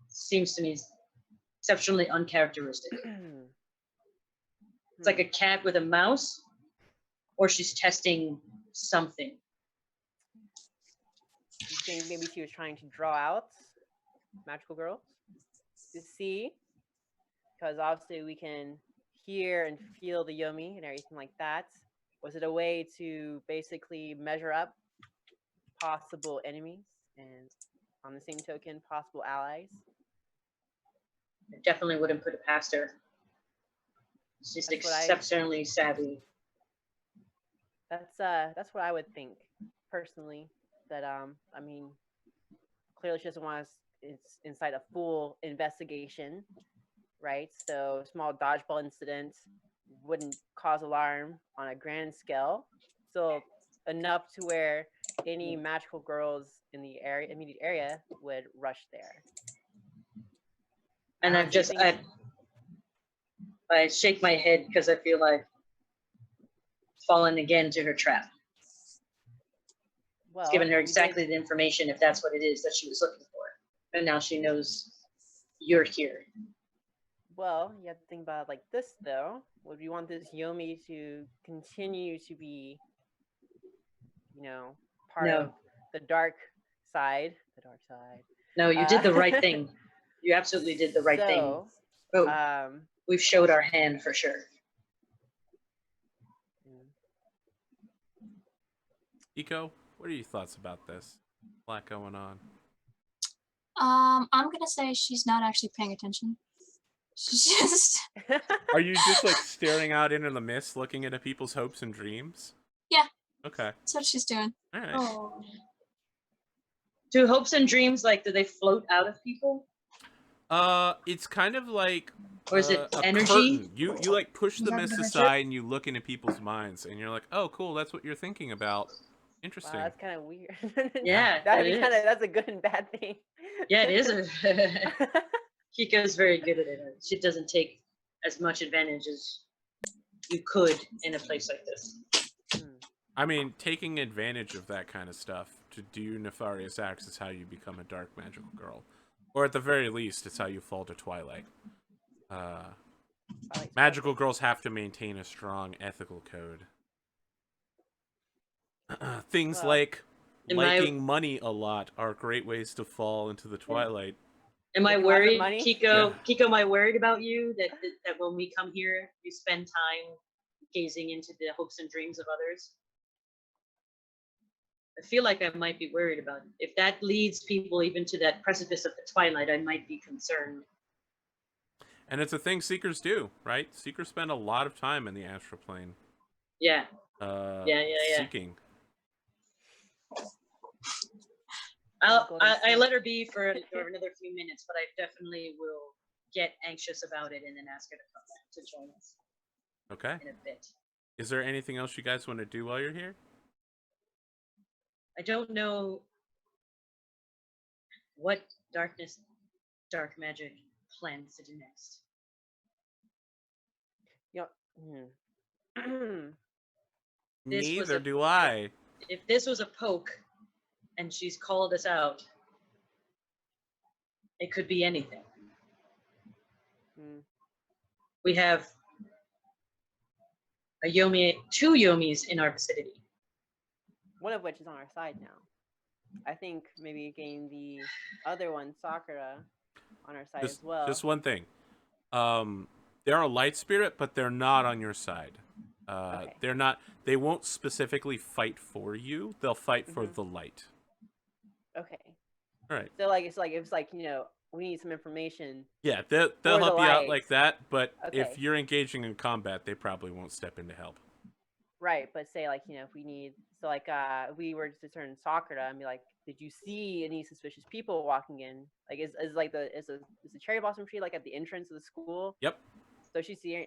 seems to me exceptionally uncharacteristic. It's like a cat with a mouse, or she's testing something. You think maybe she was trying to draw out magical girls to see? Because obviously we can hear and feel the Yomi and everything like that. Was it a way to basically measure up possible enemies and, on the same token, possible allies? I definitely wouldn't put it past her. She's exceptionally savvy. That's what I would think personally. That I mean, clearly she doesn't want us. It's inside a full investigation, right? So small dodgeball incident wouldn't cause alarm on a grand scale. So enough to where any magical girls in the immediate area would rush there. And I shake my head because I feel like fallen again to her trap. Well, it's given her exactly the information, if that's what it is that she was looking for. And now she knows you're here. Well, you have to think about it like this, though. Would we want this Yomi to continue to be, part of the dark side? The dark side. No, you did the right thing. You absolutely did the right thing. Oh, we've showed our hand for sure. Iko, what are your thoughts about this? A lot going on. I'm gonna say she's not actually paying attention. She's just. Are you just like staring out into the mist, looking into people's hopes and dreams? Yeah. Okay. That's what she's doing. All right. Oh. Do hopes and dreams, like, do they float out of people? It's kind of like or is it a energy? curtain. You like push the mist aside and you look into people's minds and you're like, oh cool, that's what you're thinking about. Interesting. Wow, that's kind of weird. Yeah, that's a good and bad thing. Yeah, it is. Kiko's very good at it. She doesn't take as much advantage as you could in a place like this. I mean, taking advantage of that kind of stuff to do nefarious acts is how you become a dark magical girl. Or at the very least, it's how you fall to Twilight. Magical girls have to maintain a strong ethical code. Things like liking money a lot are great ways to fall into the Twilight. Am I worried, Kiko? Yeah. Kiko, am I worried about you that when we come here, you spend time gazing into the hopes and dreams of others? I feel like I might be worried about it. If that leads people even to that precipice of the Twilight, I might be concerned. And it's a thing Seekers do, right? Seekers spend a lot of time in the astral plane. Yeah. Seeking. I let her be for another few minutes, but I definitely will get anxious about it and then ask her to come back to join us. Okay. in a bit. Is there anything else you guys want to do while you're here? I don't know what dark magic plans to do next. You know, This was Neither a- do I. If this was a poke and she's called us out, it could be anything. mm, We have two Yomis in our vicinity. one of which is on our side now. I think maybe getting the other one, Sakura, on our side as well. Just one thing. They're a light spirit, but they're not on your side. Okay. They're not. They won't specifically fight for you. They'll fight for Mhm. the light. Okay. All right. So like it's like we need some information. Yeah, they'll For the help you out light. like that. But if Okay. you're engaging in combat, they probably won't step in to help. Right, but say like if we need if we were to turn Sakura and be like, did you see any suspicious people walking in? Like is the cherry blossom tree like at the entrance of the school? Yep. So she's seeing.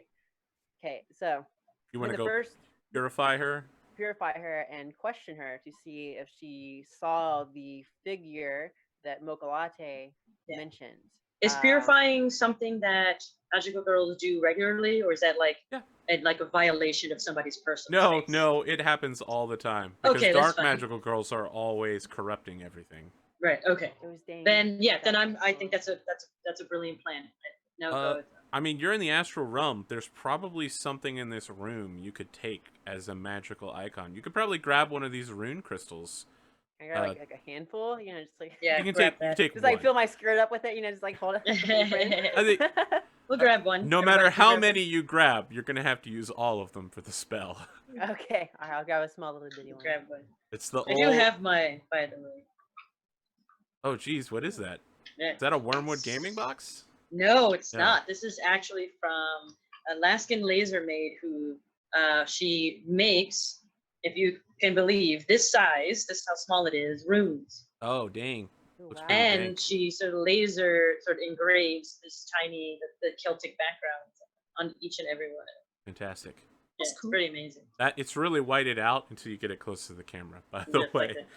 Okay, so You I'm want to gonna go first purify her? purify her and question her to see if she saw the figure that Mocha Latte Yeah. mentioned. Is purifying something that magical girls do regularly, or is that like Yeah. like a violation of somebody's personal No, space? no, it happens all the time. Because Okay, that's dark fine. magical girls are always corrupting everything. Right. Okay. It was Dane. Then yeah. Then That's I think that's a brilliant plan. Now go with that. I mean, you're in the astral realm. There's probably something in this room you could take as a magical icon. You could probably grab one of these rune crystals. I got like a handful, just like Yeah. You can grab take that. just one. like fill my skirt up with it, just like hold it. I think We'll grab one. no Everybody matter can how grab many you grab, you're gonna have to use all of them for the spell. Okay, all right, I'll grab a small little bitty one. one. Grab one. It's the I do old. have my, by the way. Oh, geez, what is that? Yeah. Is that a Wormwood gaming box? No, it's No. not. This is actually from Alaskan Laser Maid, who she makes, if you can believe, this size. This is how small it is. Runes. Oh, dang. Ooh, Looks wow. pretty And dank. she sort of engraves this tiny the Celtic background on each and every one of them. Fantastic. Yeah, That's it's cool. pretty amazing. It's really whited out until you get it close to the camera. By the Just way. like that.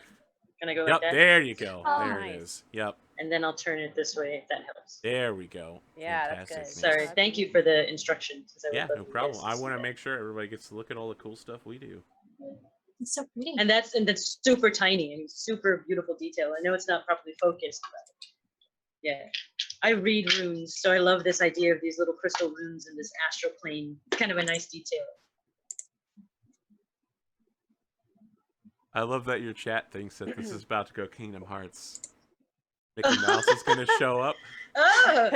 Can I go Yep, like that? there you go. Oh, there nice. it is. Yep, And then I'll turn it this way if that helps. there we go. Yeah, that's Fantastic. good. Nice. Sorry, That's thank you neat. for the instructions. 'cause I would Yeah, love no you problem. guys I to see want to that. make sure everybody gets to look at all the cool stuff we do. It's so pretty. And that's super tiny and super beautiful detail. I know it's not properly focused, but yeah. I read runes, so I love this idea of these little crystal runes in this astral plane. It's kind of a nice detail. I love that your chat thinks that this is about to go Kingdom Hearts. Mickey Mouse is going to show up. Oh!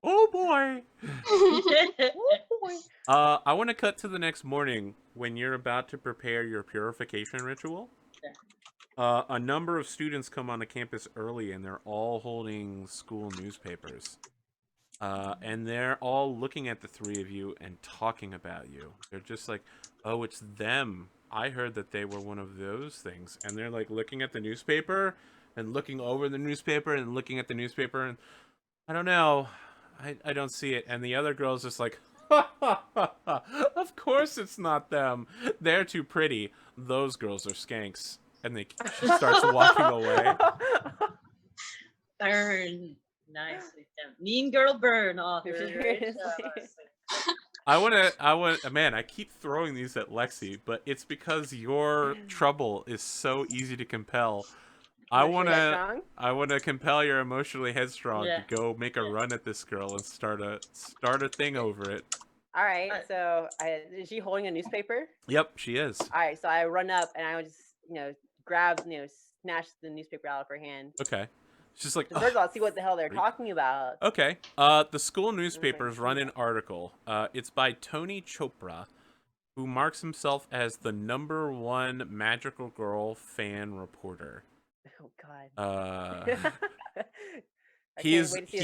Oh boy! I want to cut to the next morning when you're about to prepare your purification ritual. A number of students come onto campus early, and they're all holding school newspapers. And they're all looking at the three of you and talking about you. They're just like, oh, it's them. I heard that they were one of those things. And they're like looking at the newspaper and looking over the newspaper and looking at the newspaper. And I don't know. I don't see it. And the other girl's just like, of course it's not them. They're too pretty. Those girls are skanks. And she starts walking away. Burn. Nicely done. Mean girl burn, author. Man, I keep throwing these at Lexi, but it's because your trouble is so easy to compel. I want to compel your emotionally headstrong Yeah. to go make a run at this girl and start a thing over it. All right, so is she holding a newspaper? Yep, she is. All right, so I run up and I would just, grab, snatch the newspaper out of her hand. Okay. She's like, First of all, see what the hell they're talking about. Okay. The school newspapers run an article. It's by Tony Chopra, who marks himself as the #1 magical girl fan reporter. Oh God. He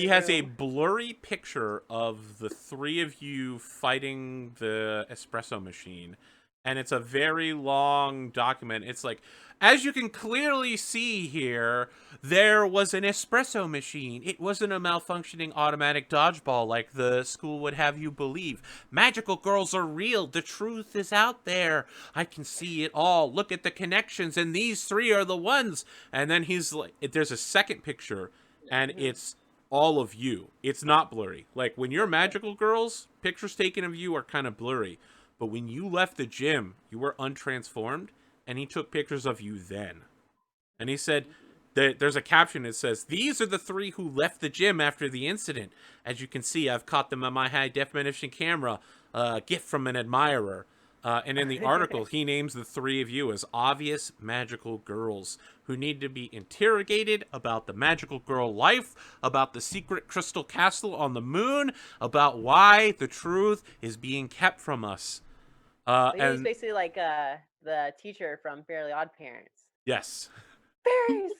has a blurry picture of the three of you fighting the espresso machine, and it's a very long document. It's like, as you can clearly see here, there was an espresso machine. It wasn't a malfunctioning automatic dodgeball like the school would have you believe. Magical girls are real. The truth is out there. I can see it all. Look at the connections, and these three are the ones. And then he's like, there's a second picture, and it's all of you. It's not blurry. Like, when you're magical girls, pictures taken of you are kind of blurry. But when you left the gym, you were untransformed, and he took pictures of you then. And he said that there's a caption that says, "These are the three who left the gym after the incident. As you can see, I've caught them on my high definition camera. Gift from an admirer." And in the article, he names the three of you as obvious magical girls who need to be interrogated about the magical girl life, about the secret crystal castle on the moon, about why the truth is being kept from us. So he's And basically like the teacher from Fairly Odd Parents. yes. Fairies.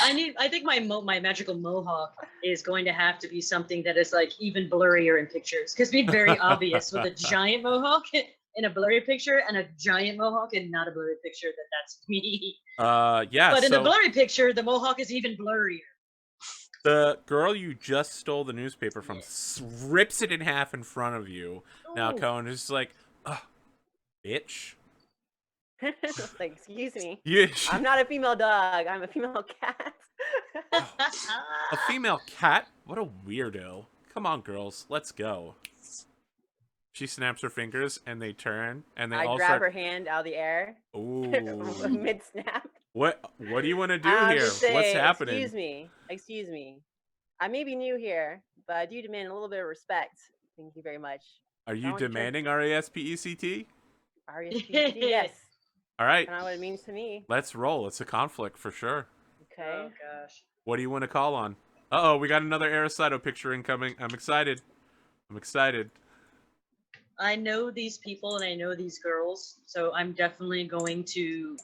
I think my magical mohawk is going to have to be something that is like even blurrier in pictures, because it'd be very obvious with a giant mohawk in a blurry picture and a giant mohawk and not a blurry picture that's me. Yeah. But in the So blurry picture, the mohawk is even blurrier. the girl you just stole the newspaper from rips it in half in front of you. Now Ooh. Cohen is like, "Ugh, bitch." Like, excuse me. You, I'm not a female dog. I'm a female cat. a female cat? What a weirdo. Come on, girls, let's go. She snaps her fingers, and they turn, and they I all grab start. her hand out of the air Ooh. mid snap. What do you want to do here? What's happening? Excuse me. I may be new here, but I do demand a little bit of respect. Thank you very much. Are you want you to- demanding RESPECT? RESPCT, yes. All right, I don't know what it means to me. let's roll. It's a conflict for sure. Okay. Oh gosh. What do you want to call on? Uh-oh, we got another Aristotle picture incoming. I'm excited. I know these people and I know these girls, so I'm definitely going to,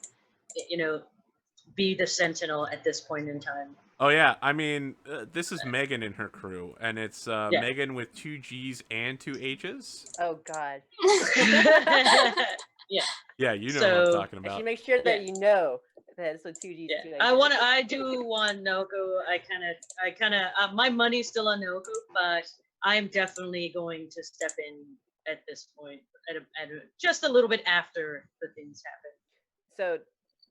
be the sentinel at this point in time. Oh, yeah. I mean, this is Megan and her crew, and it's Megan with 2 G's and 2 H's. Oh God. Yeah, you know what I'm So- talking I about. should make sure that you know that it's with 2 G's. Yeah, 2 H's. I do want Naoko. I kind of, my money's still on Naoko, but I'm definitely going to step in at this point, just a little bit after the things happen. So,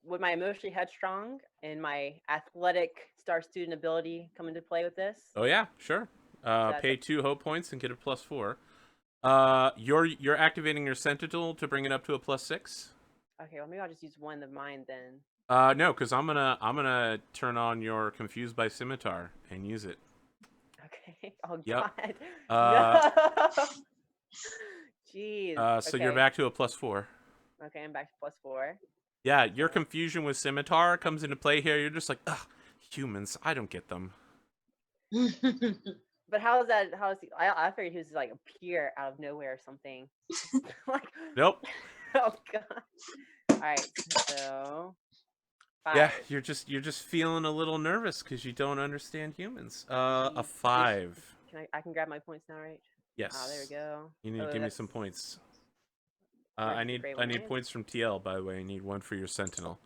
would my emotionally headstrong and my athletic star student ability come into play with this? Oh, yeah, sure. That's Pay a- 2 hope points and get a +4. You're activating your sentinel to bring it up to a +6. Okay, well maybe I'll just use one of mine then. No, because I'm gonna turn on your confused by scimitar and use it. Okay. Oh Yep. God. Uh, No. Jeez. So you're Okay. back to a +4. Okay, I'm back to +4. Yeah, your confusion with scimitar comes into play here. You're just like, ugh, humans, I don't get them. But how is that? How is he? I figured he was like appear out of nowhere or something. Like, Nope. oh God. All right. So. 5. Yeah, you're just feeling a little nervous because you don't understand humans. A 5. I can grab my points now, right? Yes. Oh, there we go. You need to Oh, give me that's- some points. Where's I the need gray I need one? points from TL, by the way. I need 1 for your sentinel.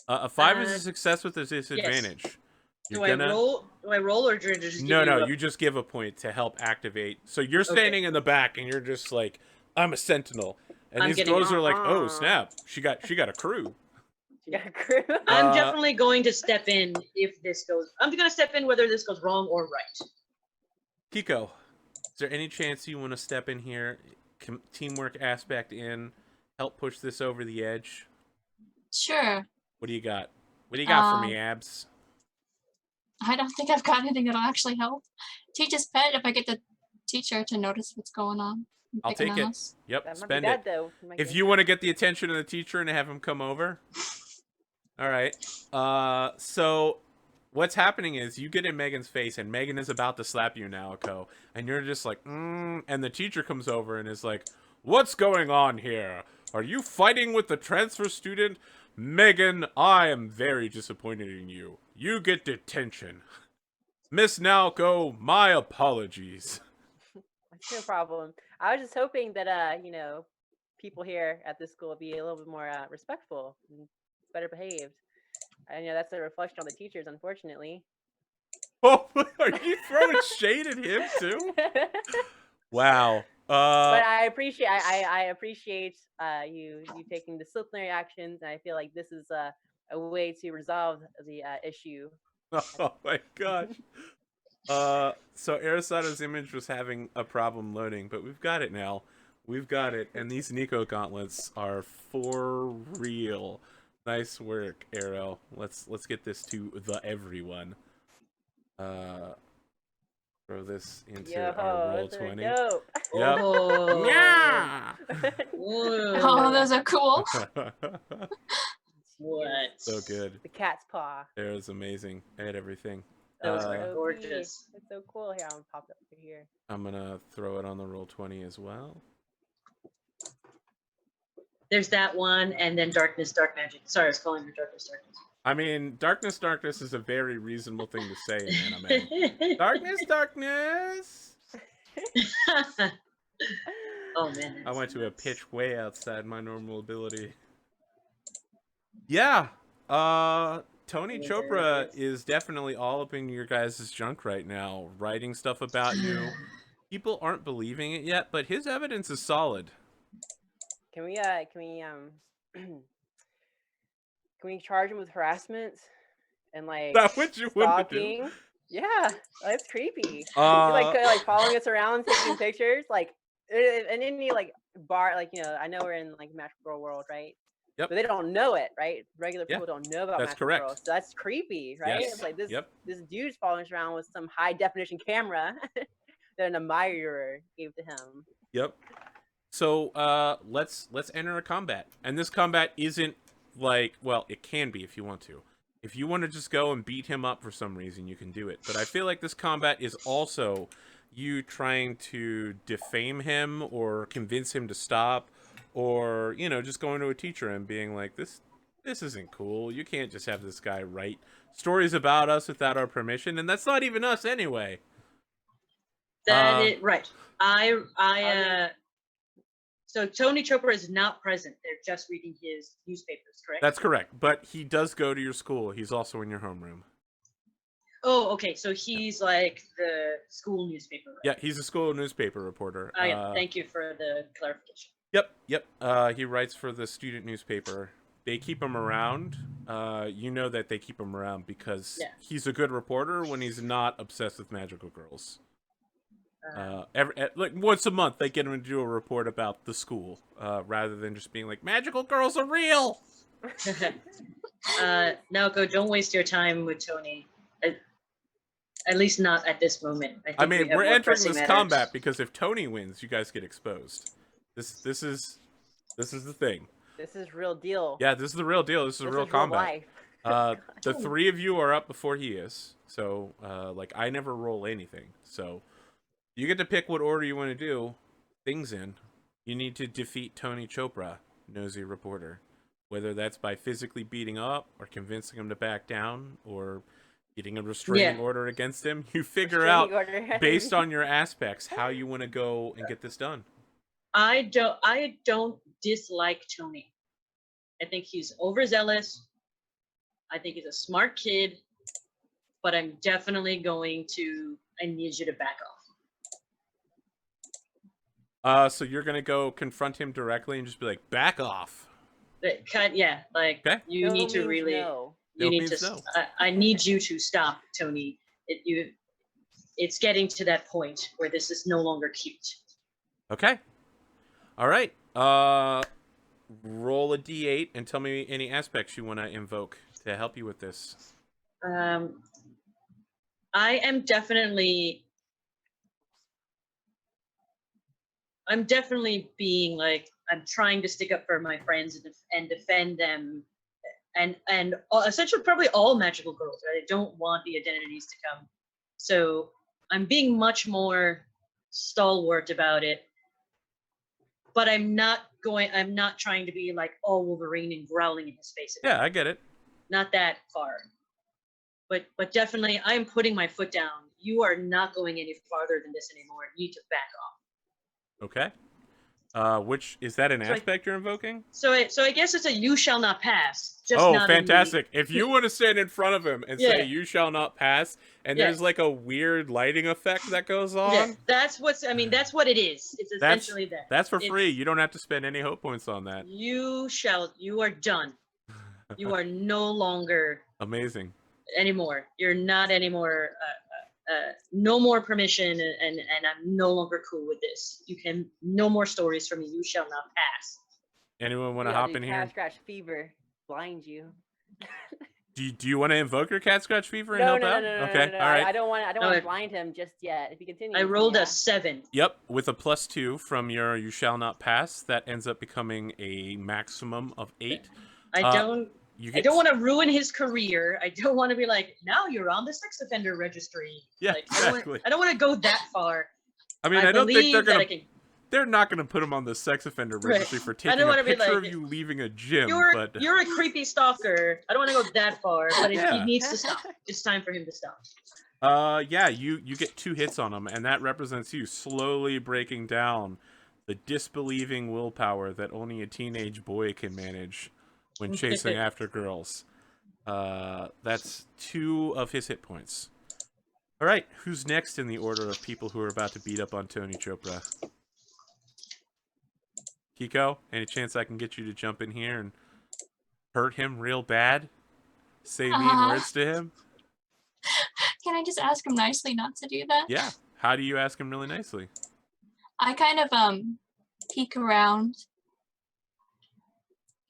A 5 is a success with a disadvantage. Do I roll or do I just give No, you you just give a point to help activate. So you're standing in the back and you're just like, I'm a sentinel. And I'm these getting- girls are like, oh Uh-uh. snap, she got a crew. You got a crew. I'm definitely going to step in if this goes. I'm going to step in whether this goes wrong or right. Kiko, is there any chance you want to step in here, teamwork aspect in, help push this over the edge? Sure. What do you got? What do you got for me, Abs? I don't think I've got anything that'll actually help. Teacher's pet, if I get the teacher to notice what's going on. and I'll picking take on it. us. Yep, That might spend be bad it. though. It might If get- you want to get the attention of the teacher and have him come over. All right. So what's happening is you get in Megan's face and Megan is about to slap you now, Ko. And you're just like, and the teacher comes over and is like, what's going on here? Are you fighting with the transfer student? Megan, I am very disappointed in you. You get detention. Miss Nalco, my apologies. It's no problem. I was just hoping that people here at this school be a little bit more respectful and better behaved. And that's a reflection on the teachers, unfortunately. Oh, are you throwing shade at him too? Wow. But I appreciate you taking disciplinary actions, and I feel like this is a way to resolve the issue. Oh my gosh. So Arasato's image was having a problem loading, but we've got it now. We've got it, and these Nico gauntlets are for real. Nice work, Arrow. Let's get this to the everyone. Throw this into our roll 20. Dope. Yep. Oh. Yeah. Oh, those are cool. What? So good. The cat's paw. Arrow's amazing. I had everything. Those So are cute. gorgeous. It's so cool. Here, I'm gonna pop it over here. I'm gonna throw it on the roll 20 as well. There's that one, and then darkness, dark magic. Sorry, I was calling her darkness. I mean, darkness is a very reasonable thing to say in anime. Darkness. Oh man. I went to a pitch way outside my normal ability. Yeah. Tony Chopra is definitely all up in your guys' junk right now, writing stuff about you. People aren't believing it yet, but his evidence is solid. Can we charge him with harassment and like That what you want to do? stalking? Yeah, that's creepy. He's like following us around, taking pictures, like in any like bar, like I know we're in like Magical Girl world, right? Yep. But they don't know it, right? Regular Yeah, people don't know about that's Magical correct. Girl, so that's creepy, right? Yes. It's like this Yep. this dude's following us around with some high definition camera that an admirer gave to him. Yep. So let's enter a combat. And this combat isn't like, well, it can be if you want to. If you want to just go and beat him up for some reason, you can do it. But I feel like this combat is also you trying to defame him or convince him to stop, or just going to a teacher and being like, this isn't cool. You can't just have this guy write stories about us without our permission, and that's not even us anyway. Right. So Tony Chopra is not present. They're just reading his newspapers, correct? That's correct. But he does go to your school. He's also in your homeroom. Oh, okay. So he's like the school newspaper. Right? Yeah, he's a school newspaper reporter. Yeah, thank you for the clarification. Yep. He writes for the student newspaper. They keep him around. You know that they keep him around because he's a good reporter when he's not obsessed with magical girls. Like once a month, they get him to do a report about the school, rather than just being like, "Magical girls are real." Naoko, don't waste your time with Tony. At least not at this moment. I mean, we're entering this combat because if Tony wins, you guys get exposed. This is the thing. This is real deal. Yeah, this is the real deal. This is a real combat. The three of you are up before he is. So, like, I never roll anything. So, you get to pick what order you want to do things in. You need to defeat Tony Chopra, nosy reporter. Whether that's by physically beating up, or convincing him to back down, or getting a restraining order against him. You figure out, based on your aspects, how you want to go and get this done. I don't dislike Tony. I think he's overzealous. I think he's a smart kid, but I'm definitely going to. I need you to back off. So you're gonna go confront him directly and just be like, "Back off." Like okay. You no need to really. No. You need to. No. I need you to stop, Tony. It's getting to that point where this is no longer cute. Okay. All right. Roll a d8 and tell me any aspects you want to invoke to help you with this. I am definitely. I'm definitely being like, I'm trying to stick up for my friends and defend them, and essentially probably all magical girls. Right? I don't want the identities to come, so I'm being much more stalwart about it. But I'm not trying to be like all Wolverine and growling in his face. Yeah, I get it. Not that far. But definitely, I'm putting my foot down. You are not going any farther than this anymore. You need to back off. Okay. Which is that an So I- aspect you're invoking? So I guess it's a you shall not pass. Just Oh, not in the- fantastic! If you want to stand in front of him and say Yeah. "You shall not pass," and Yeah. there's like a weird lighting effect that goes Yeah, on, that's what it is. It's that's essentially that. that's for It's- free. You don't have to spend any hope points on that. You are done. You are no longer Amazing. anymore. You're not anymore. No more permission, and I'm no longer cool with this. You can no more stories from me. You shall not pass. Anyone want to Yeah, hop dude, in Cat here? Scratch Fever blind you. Do you want to invoke your cat scratch fever and No, help no, out? no, no, no, Okay, no, no. all right. I don't want No, to I- blind him just yet. If he continues, I rolled yeah. a 7. Yep, with a +2 from your "You shall not pass," that ends up becoming a maximum of 8. I Uh, don't. You I get don't want to ruin his career. I don't want to be like, now you're on the sex offender registry. Yeah, Like, exactly. I don't want to go that far. I mean, I don't think believe they're that gonna. I can. They're not gonna put him on the sex offender registry for taking a wanna be picture like, of you leaving a gym, You're but you're a creepy stalker. I don't want to go that far, but Yeah. he needs to stop. It's time for him to stop. yeah, you get 2 hits on him, and that represents you slowly breaking down the disbelieving willpower that only a teenage boy can manage when chasing after girls. That's 2 of his hit points. All right, who's next in the order of people who are about to beat up on Tony Chopra? Kiko, any chance I can get you to jump in here and hurt him real bad? Say mean words to him? Can I just ask him nicely not to do that? Yeah. How do you ask him really nicely? I kind of peek around.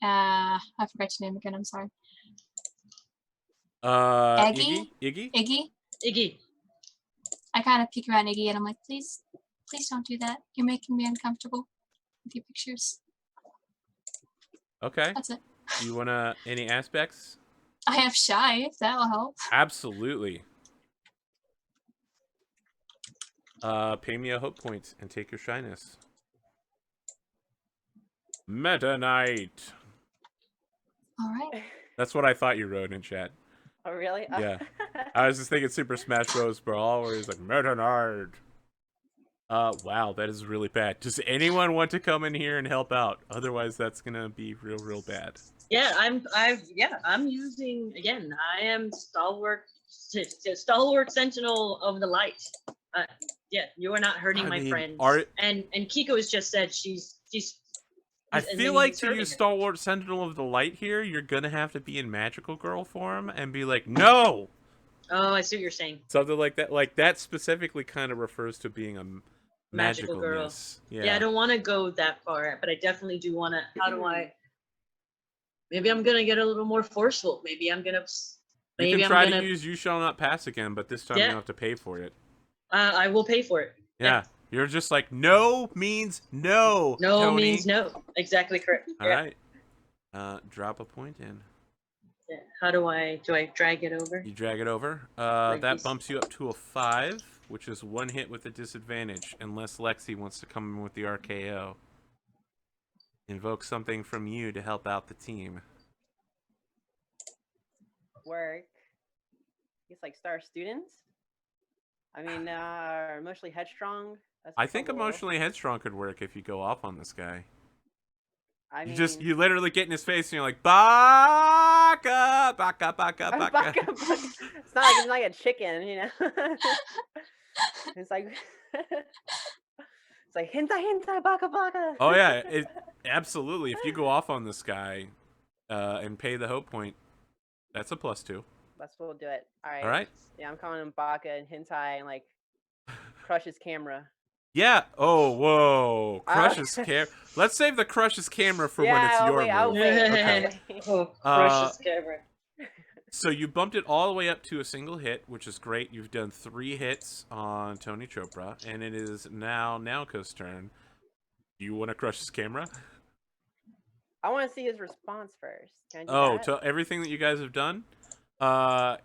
I forgot your name again. I'm sorry. Iggy? Iggy? Iggy. Iggy, I kind of peek around Iggy and I'm like, please don't do that. You're making me uncomfortable with your pictures. Okay. That's it. Do you want to any aspects? I have shy, if that'll help. Absolutely. Pay me a hope point and take your shyness. Meta Knight. All right. That's what I thought you wrote in chat. Oh, really? Yeah. I was just thinking Super Smash Bros. Brawl, where he's like, Meta Knight. Wow, that is really bad. Does anyone want to come in here and help out? Otherwise, that's gonna be real bad. yeah, I'm using again. I am stalwart sentinel of the light. Yeah, you are not hurting I my mean, friends. And Kiko has just said she's. I and feel then like he's to hurting use her. Stalwart Sentinel of the Light here, you're gonna have to be in Magical Girl form and be like, no! Oh, I see what you're saying. Something like that. Like, that specifically kind of refers to being a Magical girl. magicalness. Yeah, I don't want to go that far, but I definitely do want to. How do I? Maybe I'm gonna get a little more forceful. Maybe I'm gonna. You Maybe can I'm try gonna. to use You Shall Not Pass again, but this time you Yeah. don't have to pay for it. I will pay for it. Yeah. You're just like, no means no. No Tony. means no. Exactly correct. All Yeah. right. Drop a point in. Yeah. How do I drag it over? You drag it over. Like That this. bumps you up to a 5, which is 1 hit with a disadvantage, unless Lexi wants to come in with the RKO. Invoke something from you to help out the team. Work. I guess like star students. I mean, emotionally headstrong. That's I think cool. emotionally headstrong could work if you go off on this guy. I mean, You literally get in his face and you're like, baka, baka, baka, I'm baka. baka, baka. It's not like it's like a chicken, you know. It's like it's like hentai baka baka. Oh yeah, absolutely. If you go off on this guy, and pay the hope point, that's a +2. That's what we'll do it. All right. All right. Yeah, I'm calling him baka and hentai and like crush his camera. Yeah. Oh, whoa. Crush's camera. Let's save the Crush's camera for when it's your I'll move. wait. Okay. Oh, Uh, precious camera. So you bumped it all the way up to a single hit, which is great. You've done 3 hits on Tony Chopra, and it is now Naoko's turn. Do you want to crush his camera? I want to see his response first. Can I do Oh, that? to everything that you guys have done?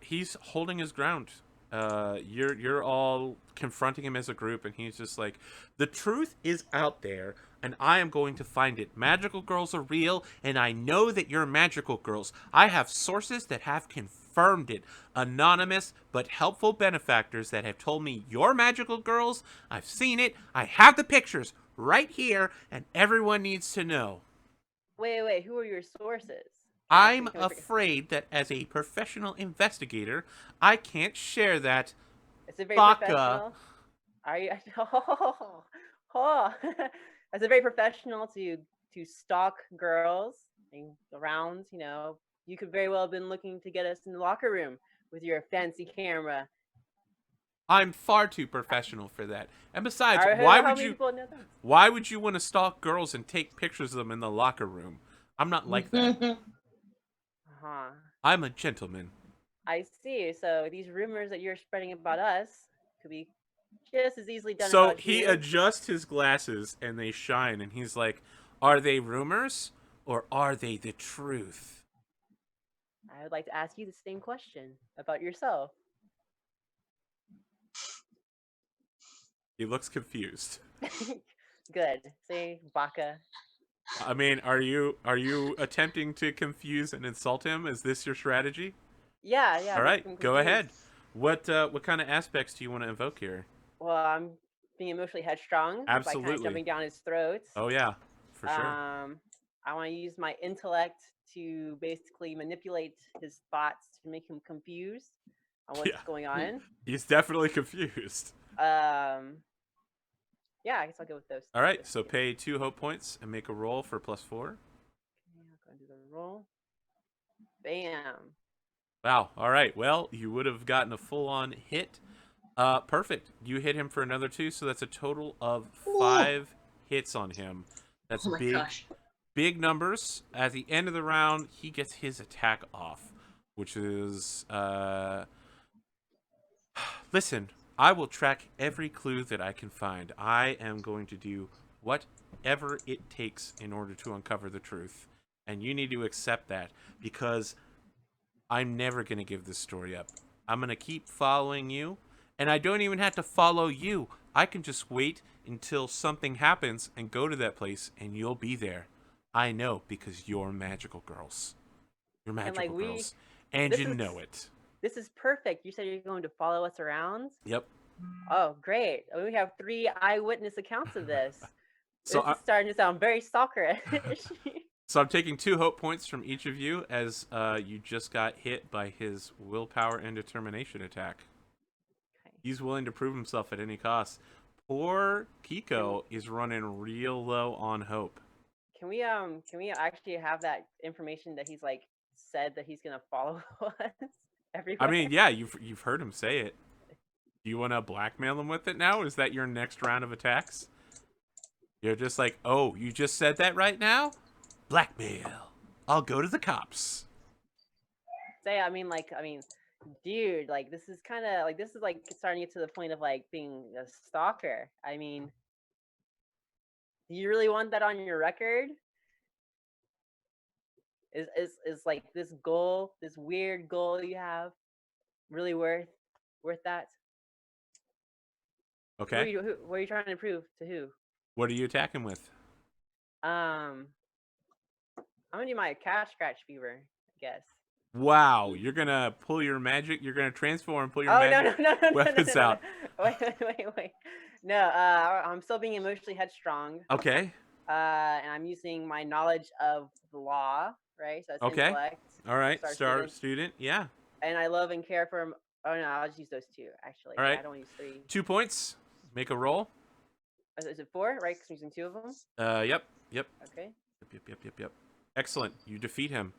He's holding his ground. You're all confronting him as a group, and he's just like, the truth is out there, and I am going to find it. Magical girls are real, and I know that you're magical girls. I have sources that have confirmed confirmed it. Anonymous but helpful benefactors that have told me you're magical girls. I've seen it. I have the pictures right here, and everyone needs to know. Wait. Who are your sources? I'm Can we figure- afraid that as a professional investigator, I can't share that. Is it very Baka. professional? Are you? Oh. Is it very professional to stalk girls and around? You know, you could very well have been looking to get us in the locker room with your fancy camera. I'm far too professional for that. And besides, How why many would you people know that? why would you want to stalk girls and take pictures of them in the locker room? I'm not like that. Uh-huh. I'm a gentleman. I see. So these rumors that you're spreading about us could be just as easily done So about he you. adjusts his glasses and they shine, and he's like, "Are they rumors or are they the truth?" I would like to ask you the same question about yourself. He looks confused. Good. See, Baka. I mean, are you attempting to confuse and insult him? Is this your strategy? Yeah. All make right, them go confused. ahead. What kind of aspects do you want to invoke here? Well, I'm being emotionally headstrong by kind Absolutely. of jumping down his throat. Oh yeah, for sure. I want to use my intellect to basically manipulate his thoughts to make him confused on what's Yeah. going on. He's definitely confused. Yeah, I guess I'll go with those. All right, those so two. pay 2 hope points and make a roll for +4. Okay, I'm gonna do the roll. Bam. Wow. All right. Well, you would have gotten a full-on hit. Perfect. You hit him for another 2, so that's a total of 5 hits on him. That's Oh my big, gosh. big numbers. At the end of the round, he gets his attack off, which is Listen, I will track every clue that I can find. I am going to do whatever it takes in order to uncover the truth. And you need to accept that, because I'm never going to give this story up. I'm going to keep following you, and I don't even have to follow you. I can just wait until something happens and go to that place, and you'll be there. I know, because you're magical girls. You're And magical like girls. And this you is- know it. This is perfect. You said you're going to follow us around. Yep. Oh, great. We have 3 eyewitness accounts of this. So This is starting to sound very stalkerish. So I'm taking 2 hope points from each of you, as you just got hit by his willpower and determination attack. Okay. He's willing to prove himself at any cost. Poor Kiko is running real low on hope. Can we actually have that information that he's like said that he's gonna follow us everywhere? I mean, yeah, you've heard him say it. Do you want to blackmail him with it now? Is that your next round of attacks? You're just like, oh, you just said that right now? Blackmail. I'll go to the cops. Dude, like this is kind of like starting to get to the point of like being a stalker. I mean, do you really want that on your record? Is like this goal, this weird goal you have, really worth that? Okay. What are you trying to prove to who? What are you attacking with? I'm gonna do my cash scratch fever, I guess. Wow, you're gonna pull your magic. You're gonna transform, pull your Oh magic no, weapons no. out. Wait. No, I'm still being emotionally headstrong. Okay. And I'm using my knowledge of the law, right? So that's Okay. intellect. All right. Star Star student. student. Yeah. And I love and care for. Oh no, I'll just use those 2 actually. All right. I don't use 3. 2 points. Make a roll. Is it 4? Right? Because I'm using 2 of them. Yep. Okay. Yep. Excellent. You defeat him.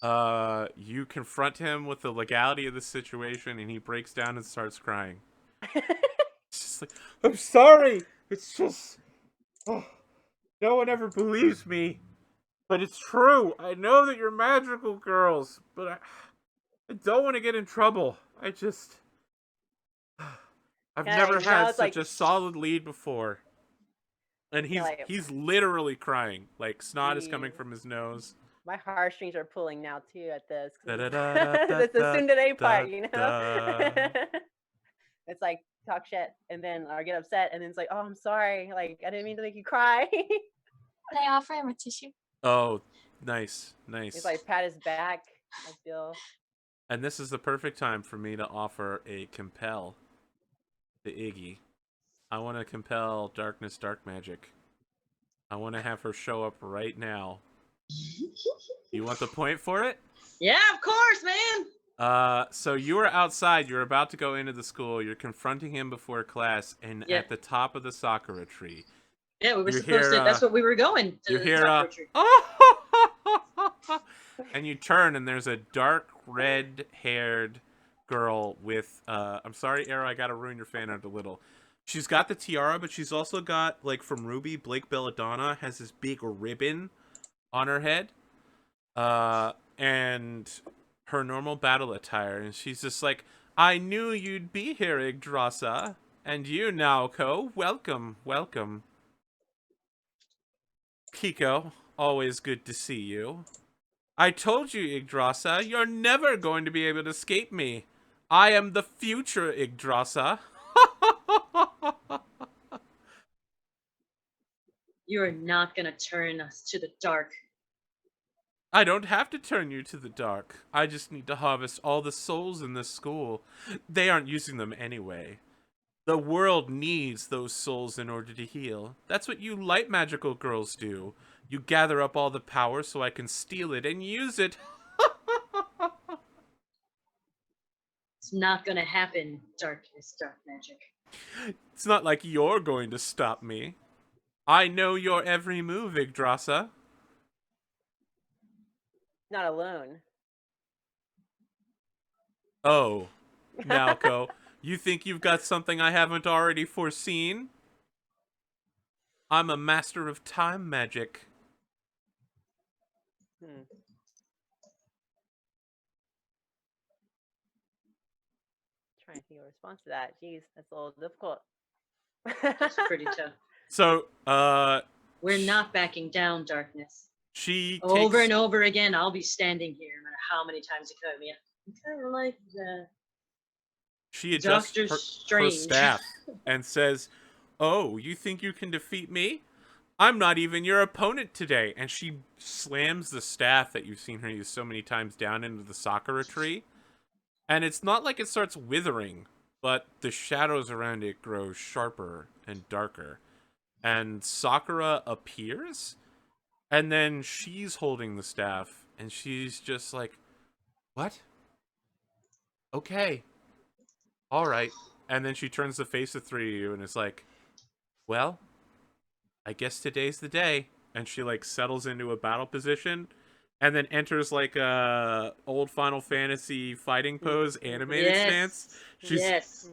You confront him with the legality of the situation, and he breaks down and starts crying. It's just like, I'm sorry. It's just, no one ever believes me, but it's true. I know that you're magical girls, but I don't want to get in trouble. I've Yeah, never you know, had it's such like- a solid lead before. And like- he's literally crying. Like, snot is coming Jeez. from his nose. My heartstrings are pulling now too at this. 'Cause Da-da-da-da-da-da-da-da. it's the tsundere part, you know. It's like talk shit and then or get upset and then it's like, oh, I'm sorry. Like I didn't mean to make you cry. Can I offer him a tissue? Oh, nice. It's like pat his back. I feel And this is the perfect time for me to offer a compel to Iggy. I want to compel Darkness Dark Magic. I want to have her show up right now. You want the point for it? Yeah, of course, man. So you are outside. You're about to go into the school. You're confronting him before class, and Yeah. at the top of the sakura tree, Yeah, we were You supposed hear, to. That's what we were going to. you the hear sakura tree. and you turn, and there's a dark red-haired girl with I'm sorry, Arrow, I gotta ruin your fan art a little. She's got the tiara, but she's also got, like, from Ruby, Blake Belladonna has this big ribbon on her head. And her normal battle attire, and she's just like, I knew you'd be here, Yggdrasil. And you, Naoko, welcome, welcome. Kiko, always good to see you. I told you, Yggdrasil, you're never going to be able to escape me. I am the future Yggdrasil. You are not gonna turn us to the dark. I don't have to turn you to the dark. I just need to harvest all the souls in this school. They aren't using them anyway. The world needs those souls in order to heal. That's what you light magical girls do. You gather up all the power so I can steal it and use it. It's not gonna happen, darkness, dark magic. It's not like you're going to stop me. I know your every move, Yggdrasil. Not alone. Oh, Naoko, you think you've got something I haven't already foreseen? I'm a master of time magic. Hmm. Trying to think of a response to that. Jeez, that's a little difficult. It's pretty tough. So, We're not backing down, darkness. she Over takes, and over again, I'll be standing here, no matter how many times you cut me. I'm kind of like she adjusts Doctor her Strange. staff and says, "Oh, you think you can defeat me? I'm not even your opponent today." And she slams the staff that you've seen her use so many times down into the sakura tree. And it's not like it starts withering, but the shadows around it grow sharper and darker. And Sakura appears, and then she's holding the staff, and she's just like, what? Okay. All right. And then she turns to face the three of you, and it's like, well, I guess today's the day. And she, like, settles into a battle position, and then enters, like, a old Final Fantasy fighting pose animated Yes. stance. She's, Yes.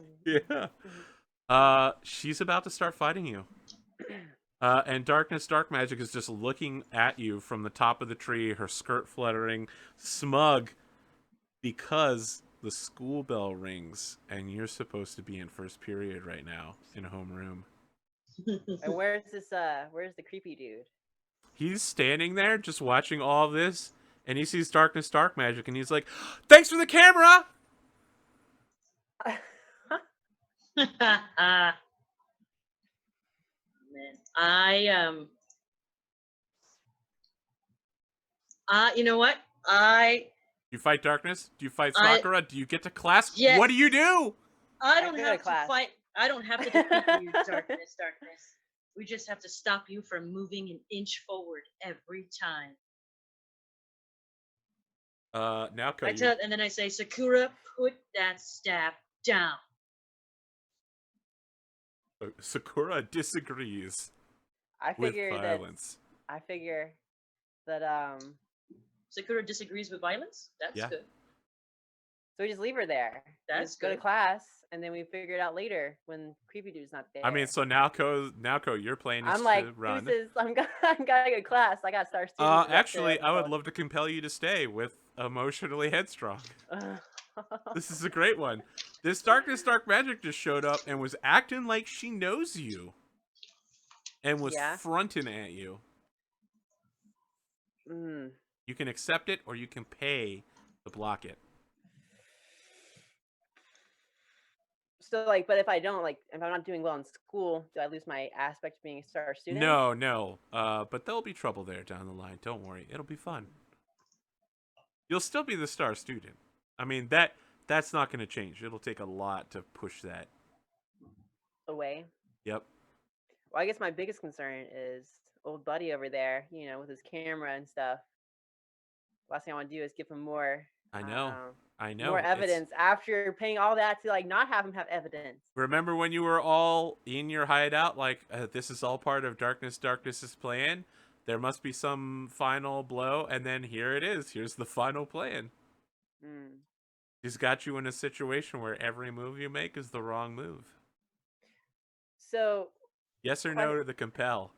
yeah. She's about to start fighting you. And Darkness Dark Magic is just looking at you from the top of the tree, her skirt fluttering, smug, because the school bell rings, and you're supposed to be in first period right now in a homeroom. And where's the creepy dude? He's standing there just watching all of this, and he sees Darkness Dark Magic, and he's like, thanks for the camera! Man, you know what? You fight Darkness? Do you fight Sakura? Do you get to class? Yes. What do you do? I don't go to have to class. fight. I don't have to defeat you, darkness. We just have to stop you from moving an inch forward every time. Naoko, And then I say, Sakura, put that staff down. Sakura disagrees I with figure violence. that Sakura disagrees with violence? That's Yeah. good. so we just leave her there. We That's just go to good. class, and then we figure it out later when creepy dude's not there. I mean, so Naoko, your plan is I'm like, to run. deuces, I gotta go to class. I got star students. Actually, I would love to compel you to stay with Emotionally Headstrong. This is a great one. This Darkness Dark Magic just showed up and was acting like she knows you. And was fronting at you. Mm. You can accept it or you can pay to block it. So, like, but if I don't, like, if I'm not doing well in school, do I lose my aspect of being a star student? No. But there'll be trouble there down the line. Don't worry. It'll be fun. You'll still be the star student. I mean, that's not going to change. It'll take a lot to push that. Away. Yep. Well, I guess my biggest concern is old buddy over there, with his camera and stuff. Last thing I want to do is give him more. I know. More evidence after paying all that to not have him have evidence. Remember when you were all in your hideout, like this is all part of Darkness's plan? There must be some final blow, and then here it is. Here's the final plan. He's got you in a situation where every move you make is the wrong move. So. Yes or no to the compel?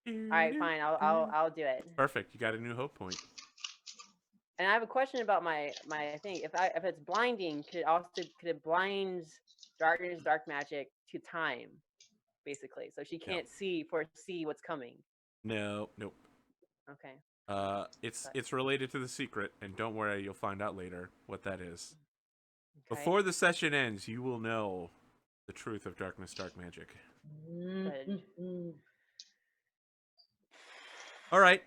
All right, fine. I'll do it. Perfect. You got a new hope point. And I have a question about my thing. If it's blinding, could it blind darkness, dark magic to time, basically, so she can't foresee what's coming? No, nope. Okay. It's related to the secret, and don't worry, you'll find out later what that is. Okay. Before the session ends, you will know the truth of darkness, dark magic. Good. All right.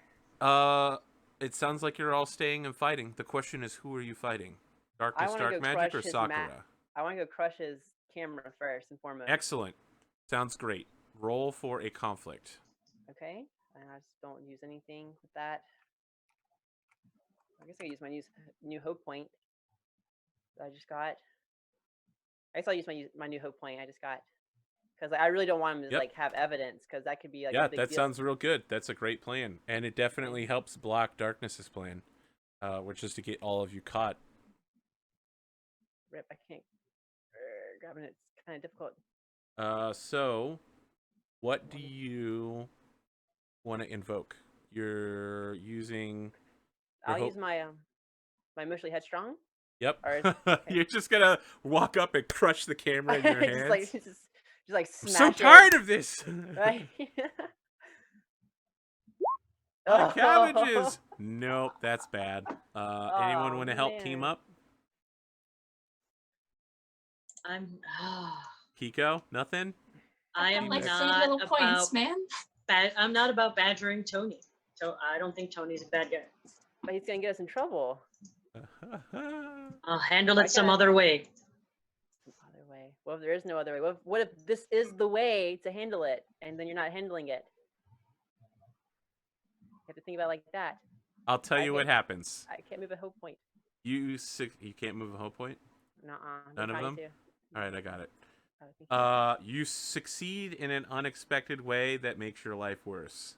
It sounds like you're all staying and fighting. The question is, who are you fighting? Darkness, dark magic, or Sakura? I want to go crush his camera first and foremost. Excellent. Sounds great. Roll for a conflict. Okay. And I just don't use anything with that. I guess I use my new hope point that I just got. I guess I'll use my new hope point I just got. Because I really don't want him to have evidence, because that could be a big that deal. sounds real good. That's a great plan, and it definitely helps block Darkness's plan, which is to get all of you caught. Rip, I can't grabbing it. It's kind of difficult. So, what do you want to invoke? You're using. I'll use my emotionally headstrong. Yep. Okay. You're just gonna walk up and crush the camera in your hands. just smash I'm so tired of this. Right? My cabbages. Nope, that's bad. Anyone want to help team up? Kiko, nothing. I am like 3 not little about points, man. I'm not about badgering Tony, so I don't think Tony's a bad guy. But he's gonna get us in trouble. I'll handle it some other way. Other way. What if there is no other way? What if this is the way to handle it, and then you're not handling it? You have to think about it like that. I'll tell you what happens. I can't move a hope point. You can't move a hope point? Nuh-uh. None of them? To. All right, I got it. You succeed in an unexpected way that makes your life worse.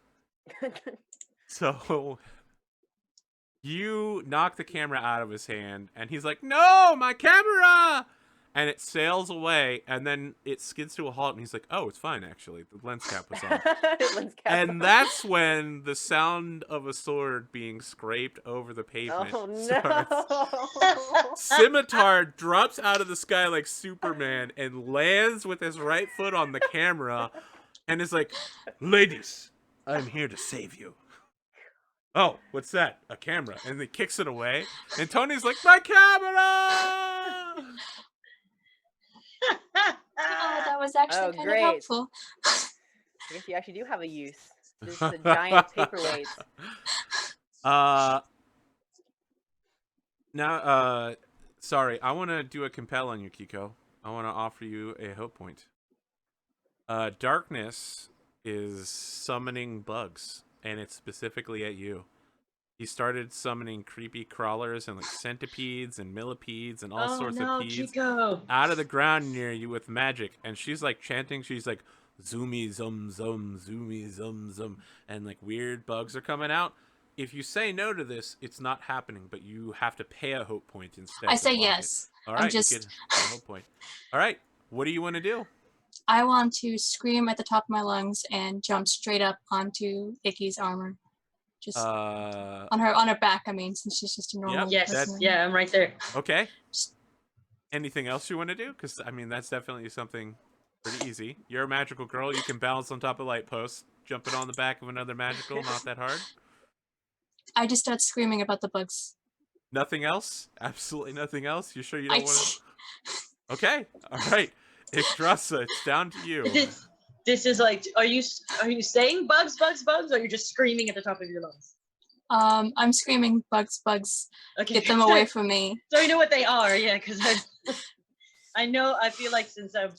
So you knock the camera out of his hand, and he's like, "No, my camera!" And it sails away, and then it skids to a halt, and he's like, "Oh, it's fine, actually. The lens cap was on." And that's when the sound of a sword being scraped over the pavement starts. Scimitar drops out of the sky like Superman and lands with his right foot on the camera, and is like, "Ladies, I'm here to save you." Oh, what's that? A camera. And he kicks it away, and Tony's like, "My camera!" Oh, that was actually kind of helpful. I guess you actually do have a use. Just the giant paperweights. Now, sorry, I want to do a compel on you, Kiko. I want to offer you a hope point. Darkness is summoning bugs, and it's specifically at you. He started summoning creepy crawlers and like centipedes and millipedes and all sorts of pedes out of the ground near you with magic. And she's like chanting. She's like, "Zoomy zum zum, zoomy zum zum," and like weird bugs are coming out. If you say no to this, it's not happening, but you have to pay a hope point instead. I say yes. All right, you get a hope point. All right, what do you want to do? I want to scream at the top of my lungs and jump straight up onto Icky's armor. Just on her back, I mean, since she's just a normal person. Yeah, I'm right there. Okay. Anything else you want to do? Because, I mean, that's definitely something pretty easy. You're a magical girl. You can balance on top of light posts. Jumping on the back of another magical, not that hard. I just start screaming about the bugs. Nothing else? Absolutely nothing else? You sure you don't want to? Okay. All right. Yggdrasil, it's down to you. This is like, are you saying bugs, bugs, bugs, or are you just screaming at the top of your lungs? I'm screaming, bugs, bugs, Okay. get them away from me. So you know what they are, yeah, because I know. I feel like since I'm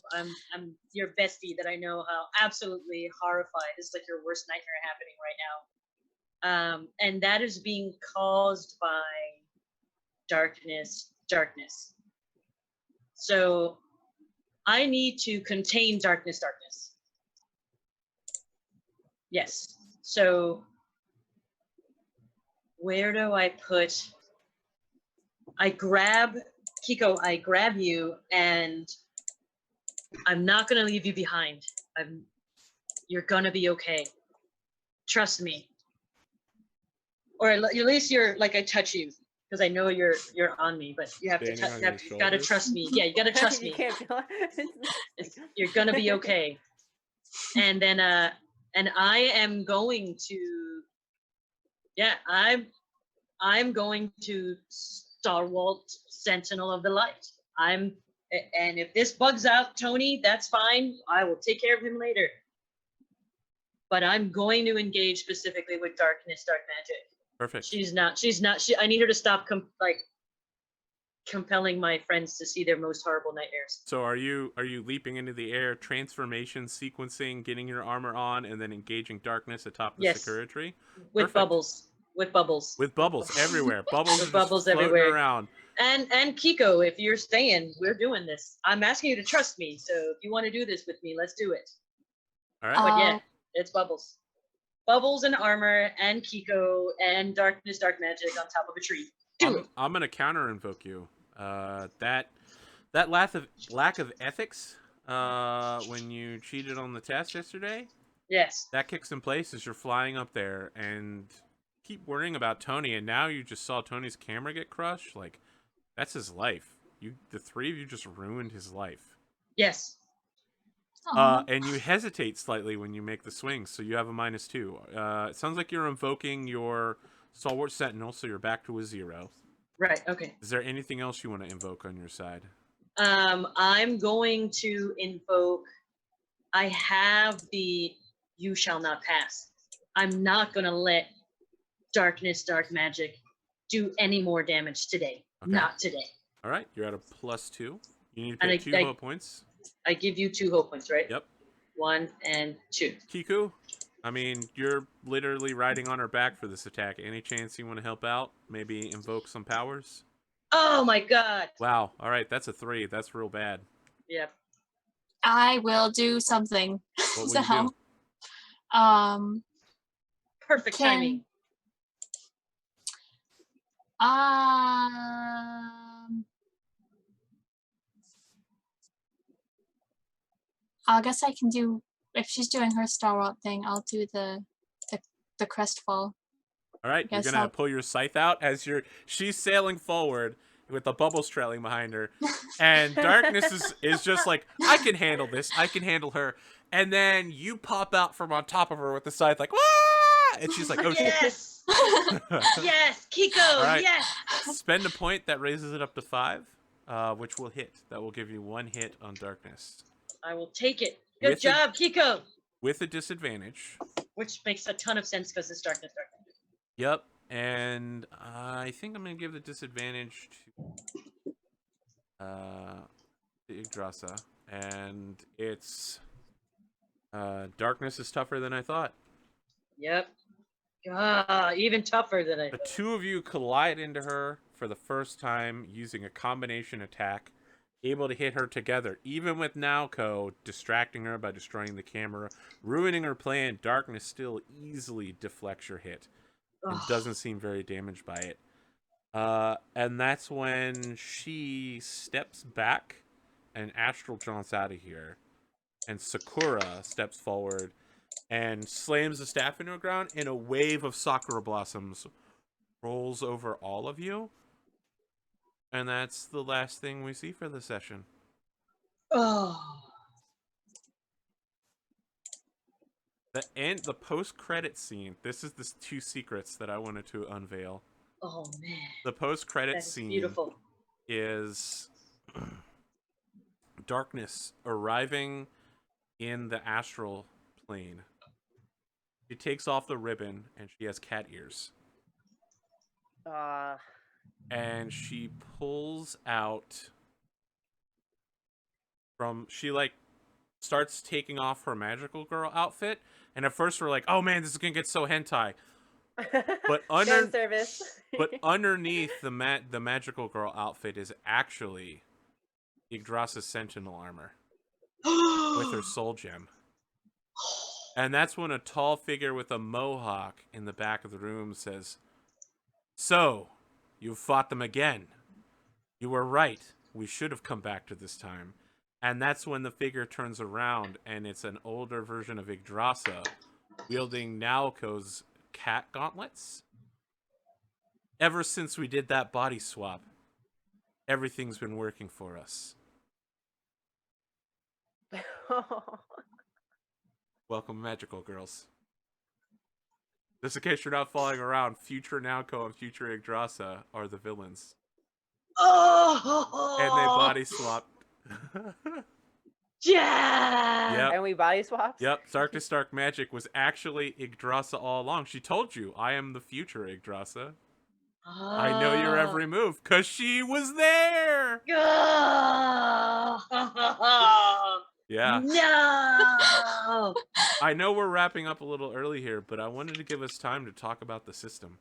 your bestie, that I know how absolutely horrified. It's like your worst nightmare happening right now, and that is being caused by darkness. So I need to contain darkness. Yes. So where do I put? I grab Kiko. I grab you, and I'm not gonna leave you behind. You're gonna be okay. Trust me. Or at least you're like I touch you because I know you're on me, but you have Standing on to your you gotta shoulders? trust me. Yeah, you gotta trust You me. can't feel You're gonna be okay. And then and I am going to, yeah, I'm going to stalwart sentinel of the light. And if this bugs out Tony, that's fine. I will take care of him later. But I'm going to engage specifically with dark magic. Perfect. I need her to stop compelling my friends to see their most horrible nightmares. So are you leaping into the air, transformation, sequencing, getting your armor on, and then engaging darkness atop the Yes. Sakura tree? With Perfect. bubbles. With bubbles. With bubbles everywhere. Bubbles With are bubbles just floating everywhere. around. And Kiko, if you're staying, we're doing this. I'm asking you to trust me. So if you want to do this with me, let's do it. All right. But yeah, it's bubbles. Bubbles and armor and Kiko and dark magic on top of a tree. I'm gonna counter invoke you. That lack of ethics when you cheated on the test yesterday, Yes. that kicks in place as you're flying up there and keep worrying about Tony, and now you just saw Tony's camera get crushed. Like, that's his life. The three of you just ruined his life. Yes. And you hesitate slightly when you make the swing, so you have a -2. It sounds like you're invoking your Stalwart Sentinel, so you're back to a 0. Right. Okay. Is there anything else you want to invoke on your side? I'm going to invoke. I have the "You shall not pass." I'm not gonna let dark magic do any more damage today. Okay. Not today. All right, you're at a +2. You need to And pay 2 hope points. I give you 2 hope points, right? Yep. 1 and 2. Kiku, I mean, you're literally riding on her back for this attack. Any chance you want to help out? Maybe invoke some powers? Oh my god. Wow. All right, that's a 3. That's real bad. Yep. I will do something. What would So, you do? Perfect timing. I guess I can do, if she's doing her stalwart thing, I'll do the crestfall. All right, you're gonna pull your scythe out as she's sailing forward with the bubbles trailing behind her, and darkness is just like, I can handle this. I can handle her. And then you pop out from on top of her with the scythe, like, wah! And she's like, oh shit. Yes. Yes, Kiko. All right. Yes. Spend a point that raises it up to 5, which will hit. That will give you 1 hit on darkness. I will take it. Good job, Kiko. With a disadvantage. Which makes a ton of sense because it's darkness. Yep. And I think I'm going to give the disadvantage to Yggdrasil. And it's darkness is tougher than I thought. Yep. Even tougher than I thought. The two of you collide into her for the first time using a combination attack, able to hit her together, even with Naoko distracting her by destroying the camera, ruining her plan. Darkness still easily deflects your hit and doesn't seem very damaged by it. And that's when she steps back and Astral jaunts out of here, and Sakura steps forward and slams the staff into the ground, and a wave of Sakura blossoms rolls over all of you. And that's the last thing we see for the session. Oh. The post-credit scene. This is the 2 secrets that I wanted to unveil. Oh man. The post-credit scene beautiful. Is darkness arriving in the astral plane. She takes off the ribbon and she has cat ears. and she pulls out from she like starts taking off her magical girl outfit, and at first we're like, oh man, this is gonna get so hentai. But Fan service. but underneath the magical girl outfit is actually Yggdrasil's sentinel armor with her soul gem. And that's when a tall figure with a mohawk in the back of the room says, "So, you fought them again. You were right. We should have come back to this time." And that's when the figure turns around, and it's an older version of Yggdrasil, wielding Naoko's cat gauntlets. Ever since we did that body swap, everything's been working for us. Welcome, magical girls. Just in case you're not following around, future Naoko and future Yggdrasil are the villains. Oh! And they body swapped. Yeah! Yep. And we body swaps? Yep, Stark to Stark magic was actually Yggdrasil all along. She told you, I am the future Yggdrasil. I know your every move, because she was there! Yeah. No! I know we're wrapping up a little early here, but I wanted to give us time to talk about the system.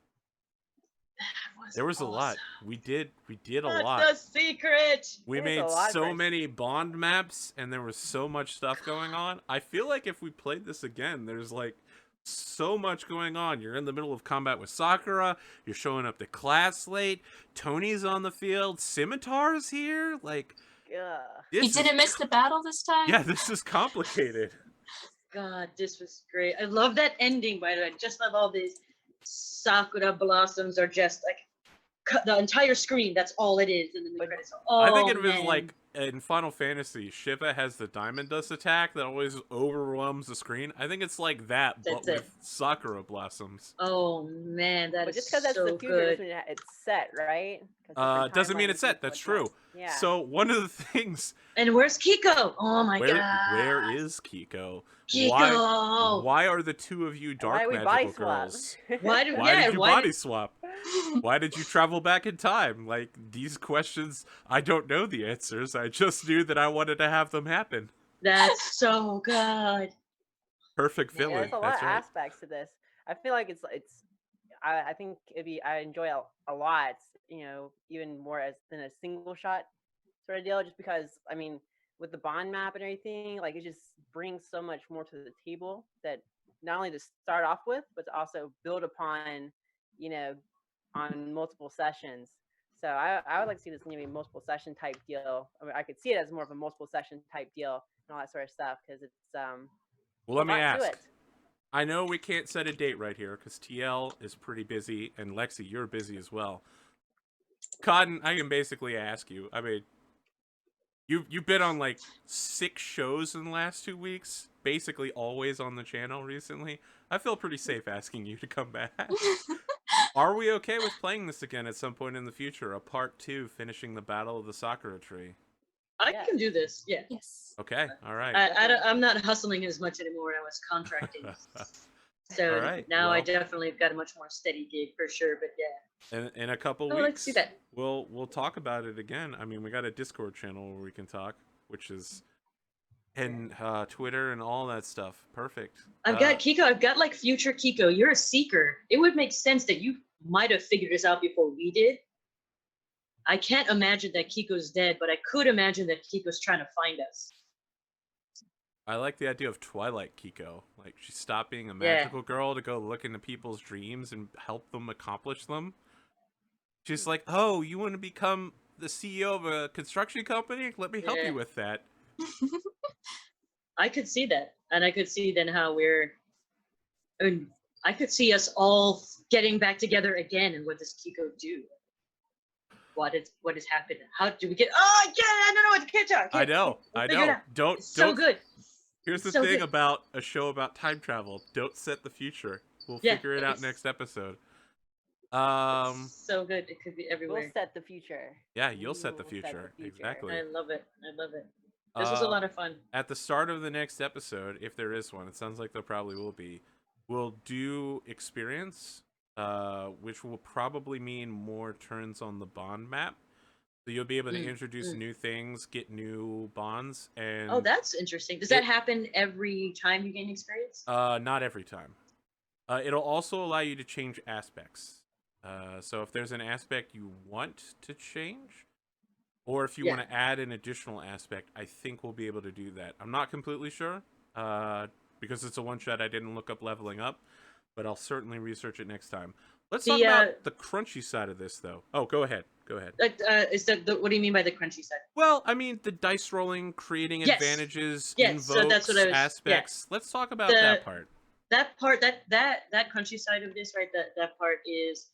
There was a lot. We did a lot. That's the secret! We There's made a lot so for us. many Bond maps, and there was so much stuff going on. I feel like if we played this again, there's like so much going on. You're in the middle of combat with Sakura. You're showing up to class late. Tony's on the field. Scimitar's here. Like, Ugh. this You is- didn't miss the battle this time? Yeah, this is complicated. God, this was great. I love that ending, by the way. I just love all these Sakura blossoms are just like the entire screen. That's all it is. And then the credits. Oh, I think it was man. like in Final Fantasy, Shiva has the Diamond Dust attack that always overwhelms the screen. I think it's like that, but That's it. with Sakura blossoms. Oh man, that But is just because that's so the future good. doesn't mean it's set, right? 'Cause different Doesn't mean timelines it's set. make That's what's true. not. Yeah. So one of the things, And where's Kiko? Oh my where god. is Kiko? Kiko? Why are the two of you Why dark we body magical swap? girls? Why do Why yeah, did you why body swap? Why did you travel back in time? Like, these questions, I don't know the answers. I just knew that I wanted to have them happen. That's so good. Perfect Yeah, villain. there's a lot That's of right. aspects to this. I feel like it's. I think I enjoy a lot. You know, even more as than a single shot sort of deal. Just because I mean, with the Bond map and everything, like it just brings so much more to the table that not only to start off with, but to also build upon. You know, on multiple sessions. So I would like to see this maybe multiple session type deal. I mean, I could see it as more of a multiple session type deal and all that sort of stuff because it's Well, let me a lot to ask. it. I know we can't set a date right here because TL is pretty busy, and Lexi, you're busy as well. Cotton, I can basically ask you. I mean, you've been on like 6 shows in the last 2 weeks, basically always on the channel recently. I feel pretty safe asking you to come back. Are we okay with playing this again at some point in the future? A part 2, finishing the Battle of the Sakura Tree. I Yeah. can do this. Yeah. Yes. Okay, all right. I'm not hustling as much anymore. I was contracting. So All right, now I well- definitely have got a much more steady gig for sure. But yeah. In a couple Oh, weeks, let's see that. we'll talk about it again. I mean, we got a Discord channel where we can talk, which is, and Twitter and all that stuff. Perfect. I've got Kiko. I've got like future Kiko. You're a seeker. It would make sense that you might have figured this out before we did. I can't imagine that Kiko's dead, but I could imagine that Kiko's trying to find us. I like the idea of Twilight Kiko. Like, she stopped being a magical girl to go look into people's dreams and help them accomplish them. She's like, oh, you want to become the CEO of a construction company? Let me help Yeah. you with that. I could see that, and I could see then how and I could see us all getting back together again. And what does Kiko do? What is happening? How do we get? Oh, yeah, I don't know what to catch up. I know. We'll I figure it know. out. Don't. It's so don't. good. Here's the so thing good. about a show about time travel. Don't set the future. We'll Yeah, figure it out it's- next episode. So good. It could be everywhere. We'll set the future. Yeah, you'll set the We will future. Exactly. I love it. I love it. This was a lot of fun. At the start of the next episode, if there is one, it sounds like there probably will be, we'll do experience which will probably mean more turns on the bond map. So you'll be able to introduce new things, get new bonds, and Oh, that's interesting. Does that happen every time you gain experience? not every time. It'll also allow you to change aspects. So if there's an aspect you want to change, or if you want to add an additional aspect, I think we'll be able to do that. I'm not completely sure, because it's a one-shot. I didn't look up leveling up, but I'll certainly research it next time. Let's talk about the crunchy side of this, though. Oh, go ahead. Go ahead. What do you mean by the crunchy side? Well, I mean the dice rolling, creating advantages, invokes, so that's what I was, aspects. Let's talk about that part. That part, that crunchy side of this, right? That part is.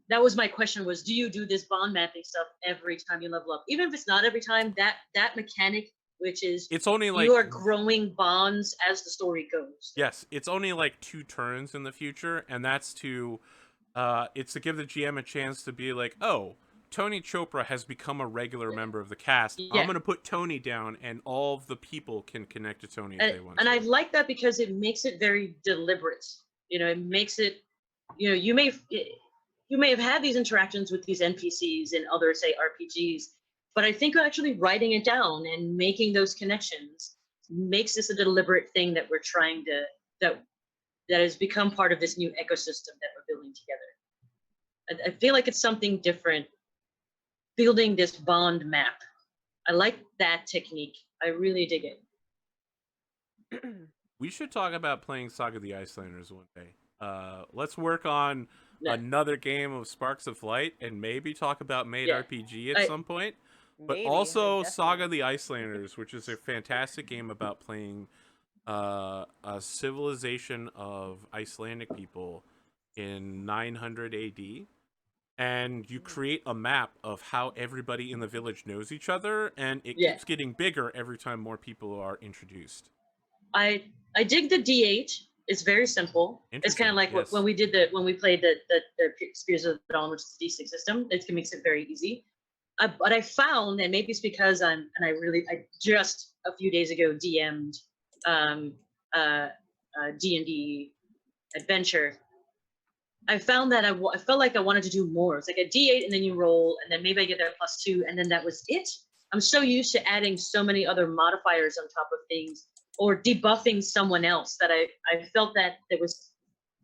That was my question: was do you do this bond mapping stuff every time you level up? Even if it's not every time, that mechanic, which is it's only like you are growing bonds as the story goes. Yes, it's only like 2 turns in the future, and that's to it's to give the GM a chance to be like, oh, Tony Chopra has become a regular member of the cast. I'm going to put Tony down, and all of the people can connect to Tony if they want and to. I like that because it makes it very deliberate. You know, it makes it, you know, you may have had these interactions with these NPCs in other, say, RPGs, but I think actually writing it down and making those connections makes this a deliberate thing that we're trying to, that has become part of this new ecosystem that we're building together. I feel like it's something different, building this bond map. I like that technique. I really dig it. We should talk about playing Saga of the Icelanders one day. Let's work on another game of Sparks of Light and maybe talk about Made RPG at some point. But also Saga of the Icelanders, which is a fantastic game about playing a civilization of Icelandic people in 900 AD. And you create a map of how everybody in the village knows each other, and it keeps getting bigger every time more people are introduced. I dig the D8. It's very simple. It's kind of like when we played the Spears of the Dawn, which is the D6 system. It makes it very easy. But I found, and maybe it's because I just a few days ago DM'd D&D adventure. I found that I felt like I wanted to do more. It's like a D8 and then you roll, and then maybe I get that +2, and then that was it. I'm so used to adding so many other modifiers on top of things, or debuffing someone else, that I felt that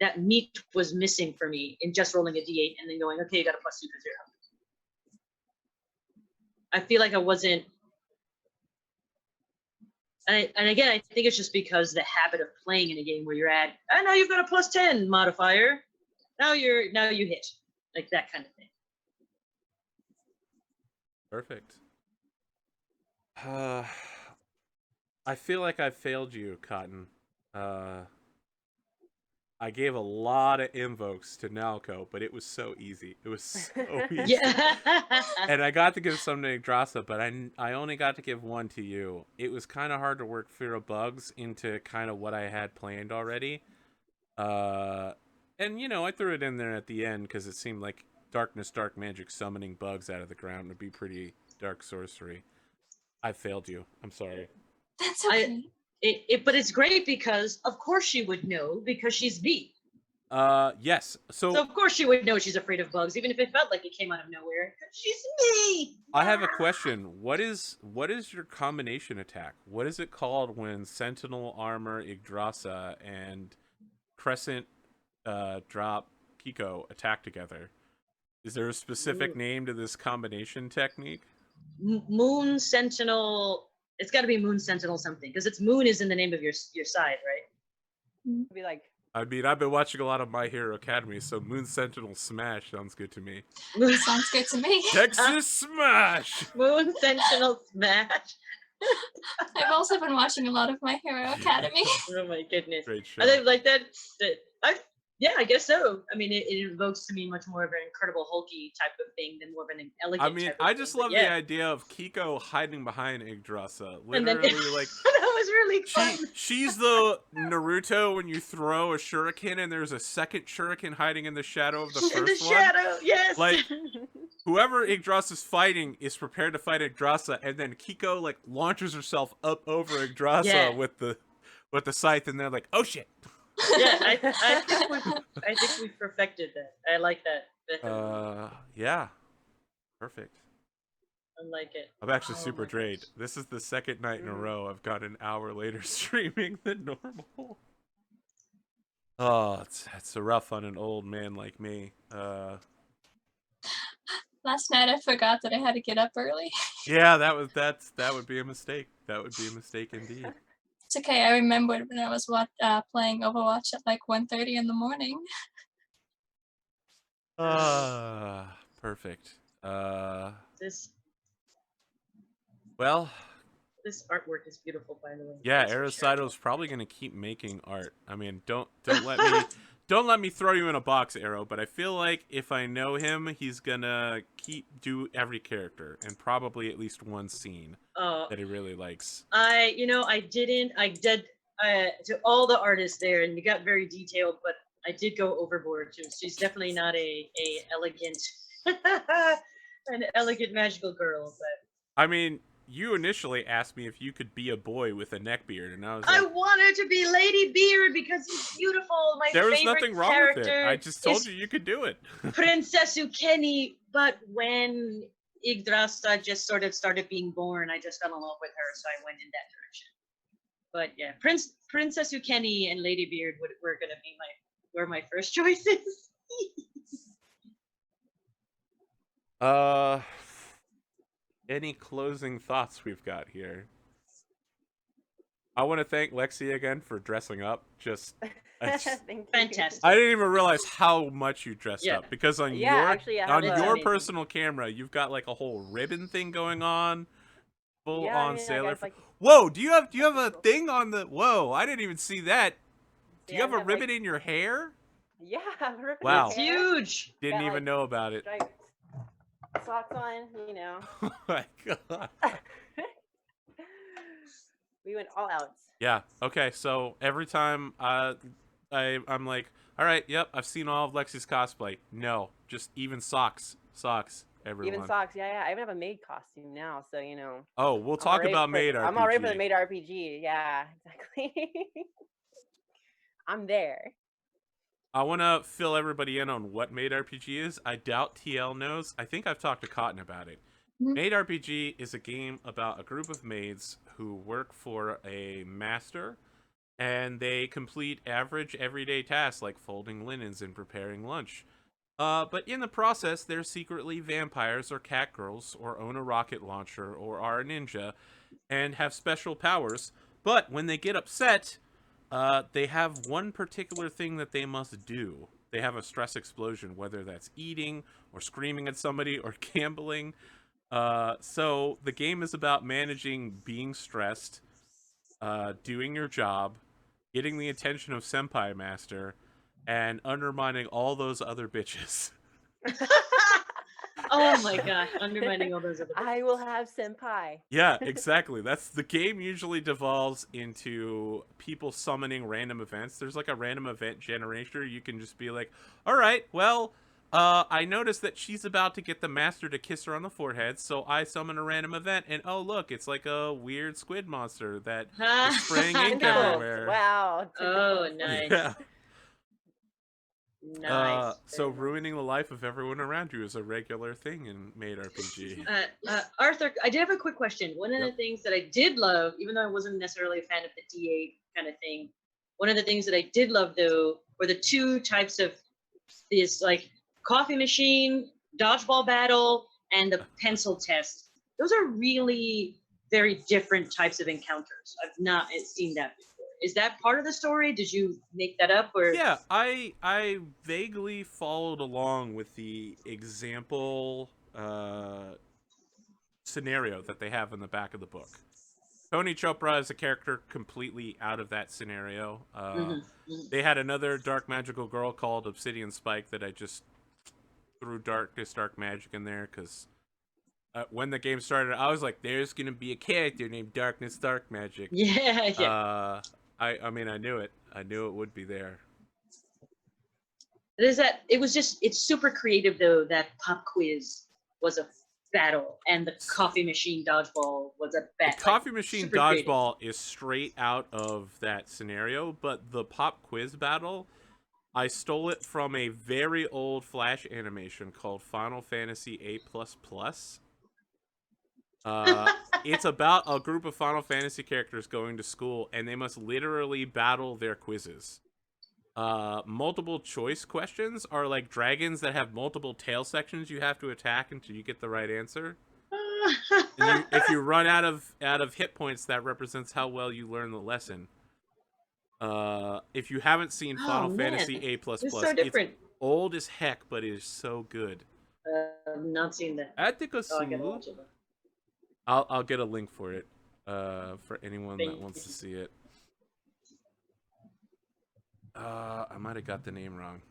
that meat was missing for me in just rolling a D8 and then going, okay, you got a +2 because you're up. I feel like I wasn't, and again, I think it's just because the habit of playing in a game where you're at, now you've got a +10 modifier. Now you hit, like that kind of thing. Perfect. I feel like I failed you, Cotton. I gave a lot of invokes to Nalco, but it was so easy. It was so easy. And I got to give some to Yggdrasil, but I only got to give one to you. It was kind of hard to work Fear of Bugs into kind of what I had planned already. And, you know, I threw it in there at the end because it seemed like dark magic summoning bugs out of the ground would be pretty dark sorcery. I failed you. I'm sorry. That's okay. But it's great because, of course, she would know because she's me. Yes. So of course she would know she's afraid of bugs, even if it felt like it came out of nowhere. She's me. I have a question. What is your combination attack? What is it called when Sentinel Armor, Yggdrasil, and Crescent Drop Kiko attack together? Is there a specific name to this combination technique? Moon Sentinel. It's got to be Moon Sentinel something, because it's Moon is in the name of your side, right? Be like. I mean, I've been watching a lot of My Hero Academy, so Moon Sentinel Smash sounds good to me. Sounds good to me. Texas Smash! Moon Sentinel Smash. I've also been watching a lot of My Hero Academy. Oh my goodness. Great show. I think like that yeah, I guess so. I mean, it invokes to me much more of an Incredible Hulky type of thing than more of an elegant. I mean, type of I just thing. love the idea of Kiko hiding behind Yggdrasil. Literally, like that was really fun. She's the Naruto when you throw a shuriken and there's a second shuriken hiding in the shadow of the first in the one. shadow, yes. Like whoever Yggdrasil's fighting is prepared to fight Yggdrasil, and then Kiko like launches herself up over Yggdrasil with the scythe, and they're like, "Oh shit." Yeah, I think we perfected that. I like that. Yeah, perfect. I like it. I'm actually Oh super my drained. gosh. This is the second night in a Mm. row I've got an hour later streaming than normal. Oh, it's a rough on an old man like me. Last night I forgot that I had to get up early. Yeah, that would be a mistake. That would be a mistake indeed. It's okay. I remembered when I was playing Overwatch at like 1:30 in the morning. Perfect. This Well, this artwork is beautiful, by the way. yeah, Thanks for sharing Aristotle is it. probably gonna keep making art. I mean, don't let me throw you in a box, Arrow. But I feel like if I know him, he's gonna do every character and probably at least one scene that he really likes. I did to all the artists there, and you got very detailed, but I did go overboard too. She's definitely not a elegant, an elegant magical girl, but I mean, you initially asked me if you could be a boy with a neckbeard, and I was I like, wanted to be Lady Beard because he's beautiful. My there was favorite nothing wrong character with it. I just told is you could do it. Princess Ukeni, but when Yggdrasil just sort of started being born, I just fell in love with her, so I went in that direction. But yeah, Princess Ukeni and Lady Beard were gonna be my first choices. Any closing thoughts we've got here? I want to thank Lexi again for dressing up. Thank you. Fantastic. I didn't even realize how much you dressed Yeah. up because on Yeah, actually, I on have a- your amazing. personal camera, you've got like a whole ribbon thing going on, full Yeah, I on mean, sailor. guys, like, Whoa, do you have a thing on the? Whoa, I didn't even see that. Do you yeah, have a I have, ribbon like, in your hair? yeah, ribbon in Wow. It's hair, huge. Didn't got, even like, know about it. striped socks on, you know. Oh my god. We went all out. Yeah. Okay. So every time I'm like, all right, yep, I've seen all of Lexi's cosplay. No, just even socks, everyone. Even socks, yeah. I even have a maid costume now, so you know. Oh, we'll I'm talk already about for- maid RPG. I'm already for the maid RPG. Yeah, exactly. I'm there. I want to fill everybody in on what maid RPG is. I doubt TL knows. I think I've talked to Cotton about it. Mhm. Maid RPG is a game about a group of maids who work for a master, and they complete average everyday tasks like folding linens and preparing lunch. But in the process, they're secretly vampires or cat girls, or own a rocket launcher, or are a ninja, and have special powers. But when they get upset, they have one particular thing that they must do. They have a stress explosion, whether that's eating, or screaming at somebody, or gambling. So the game is about managing being stressed, doing your job, getting the attention of Senpai Master, and undermining all those other bitches. Oh my gosh, undermining all those other. I will have senpai. Yeah, exactly. That's the game usually devolves into people summoning random events. There's like a random event generator. You can just be like, all right, well, I noticed that she's about to get the master to kiss her on the forehead, so I summon a random event, and oh look, it's like a weird squid monster that is spraying ink Tentacles. everywhere. Wow. Oh, tentacles. nice. Yeah. Nice. So Very nice. ruining the life of everyone around you is a regular thing in Maid RPG. Arthur, I did have a quick question. One of Yep. the things that I did love, even though I wasn't necessarily a fan of the D8 kind of thing, one of the things that I did love though were the two types of these like coffee machine, dodgeball battle, and the pencil test. Those are really very different types of encounters. I've not seen that before. Is that part of the story? Did you make that up or? Yeah, I vaguely followed along with the example scenario that they have in the back of the book. Tony Chopra is a character completely out of that scenario. They had another dark magical girl called Obsidian Spike that I just threw dark magic in there because when the game started, I was like, "There's gonna be a character named Darkness Dark Magic." Yeah, yeah. I mean, I knew it. I knew it would be there. It was super creative though. That pop quiz was a battle, and the coffee machine dodgeball was a bat. The coffee machine super creative. dodgeball is straight out of that scenario, but the pop quiz battle, I stole it from a very old Flash animation called Final Fantasy A++. It's about a group of Final Fantasy characters going to school, and they must literally battle their quizzes. Multiple choice questions are like dragons that have multiple tail sections you have to attack until you get the right answer. And if you run out of hit points, that represents how well you learn the lesson. If you haven't seen Final Fantasy A++, it's so different. It's old as heck, but it is so good. I've not seen that. I think I gotta watch it. I'll get a link for it for anyone that wants to see it. I might have got the name wrong.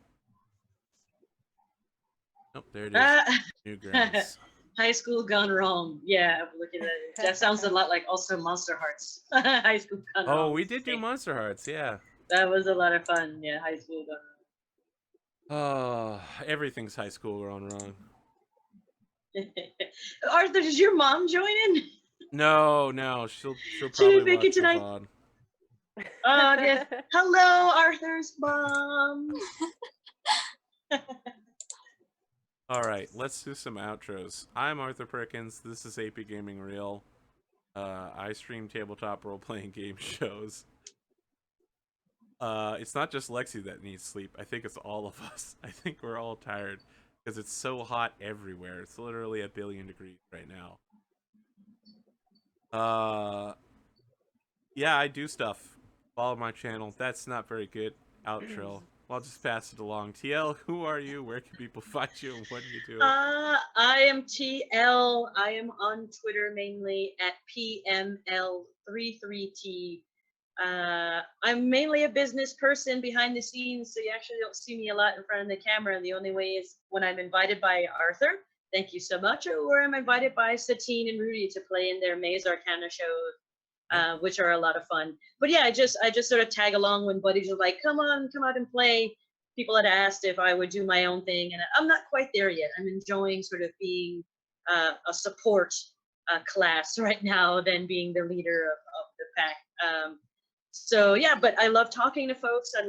Nope, there it is. Newgrounds. High School Gone Wrong. Yeah, I'm looking at it. That sounds a lot like also Monster Hearts. High School Gone Wrong. Oh, we did do Monster Hearts, yeah. That was a lot of fun. Yeah, High School Gone Oh, everything's High School gone wrong. Wrong. Arthur, does your mom join in? No, she'll probably make watch it tonight. on. Oh, yes. Hello, Arthur's mom. All right, let's do some outros. I'm Arthur Perkins. This is AP Gaming Real. I stream tabletop role-playing game shows. It's not just Lexi that needs sleep. I think it's all of us. I think we're all tired because it's so hot everywhere. It's literally 1 billion degrees right now. Yeah, I do stuff. Follow my channel. That's not very good. Outro. I'll just pass it along. TL, who are you? Where can people find you? And what do you do? I am TL. I am on Twitter mainly at PML33T. I'm mainly a business person behind the scenes, so you actually don't see me a lot in front of the camera. The only way is when I'm invited by Arthur. Thank you so much. Or I'm invited by Satine and Rudy to play in their Maze Arcana shows. Which are a lot of fun. But yeah, I just sort of tag along when buddies are like, come out and play. People had asked if I would do my own thing, and I'm not quite there yet. I'm enjoying sort of being a support class right now than being the leader of the pack. So yeah, but I love talking to folks. I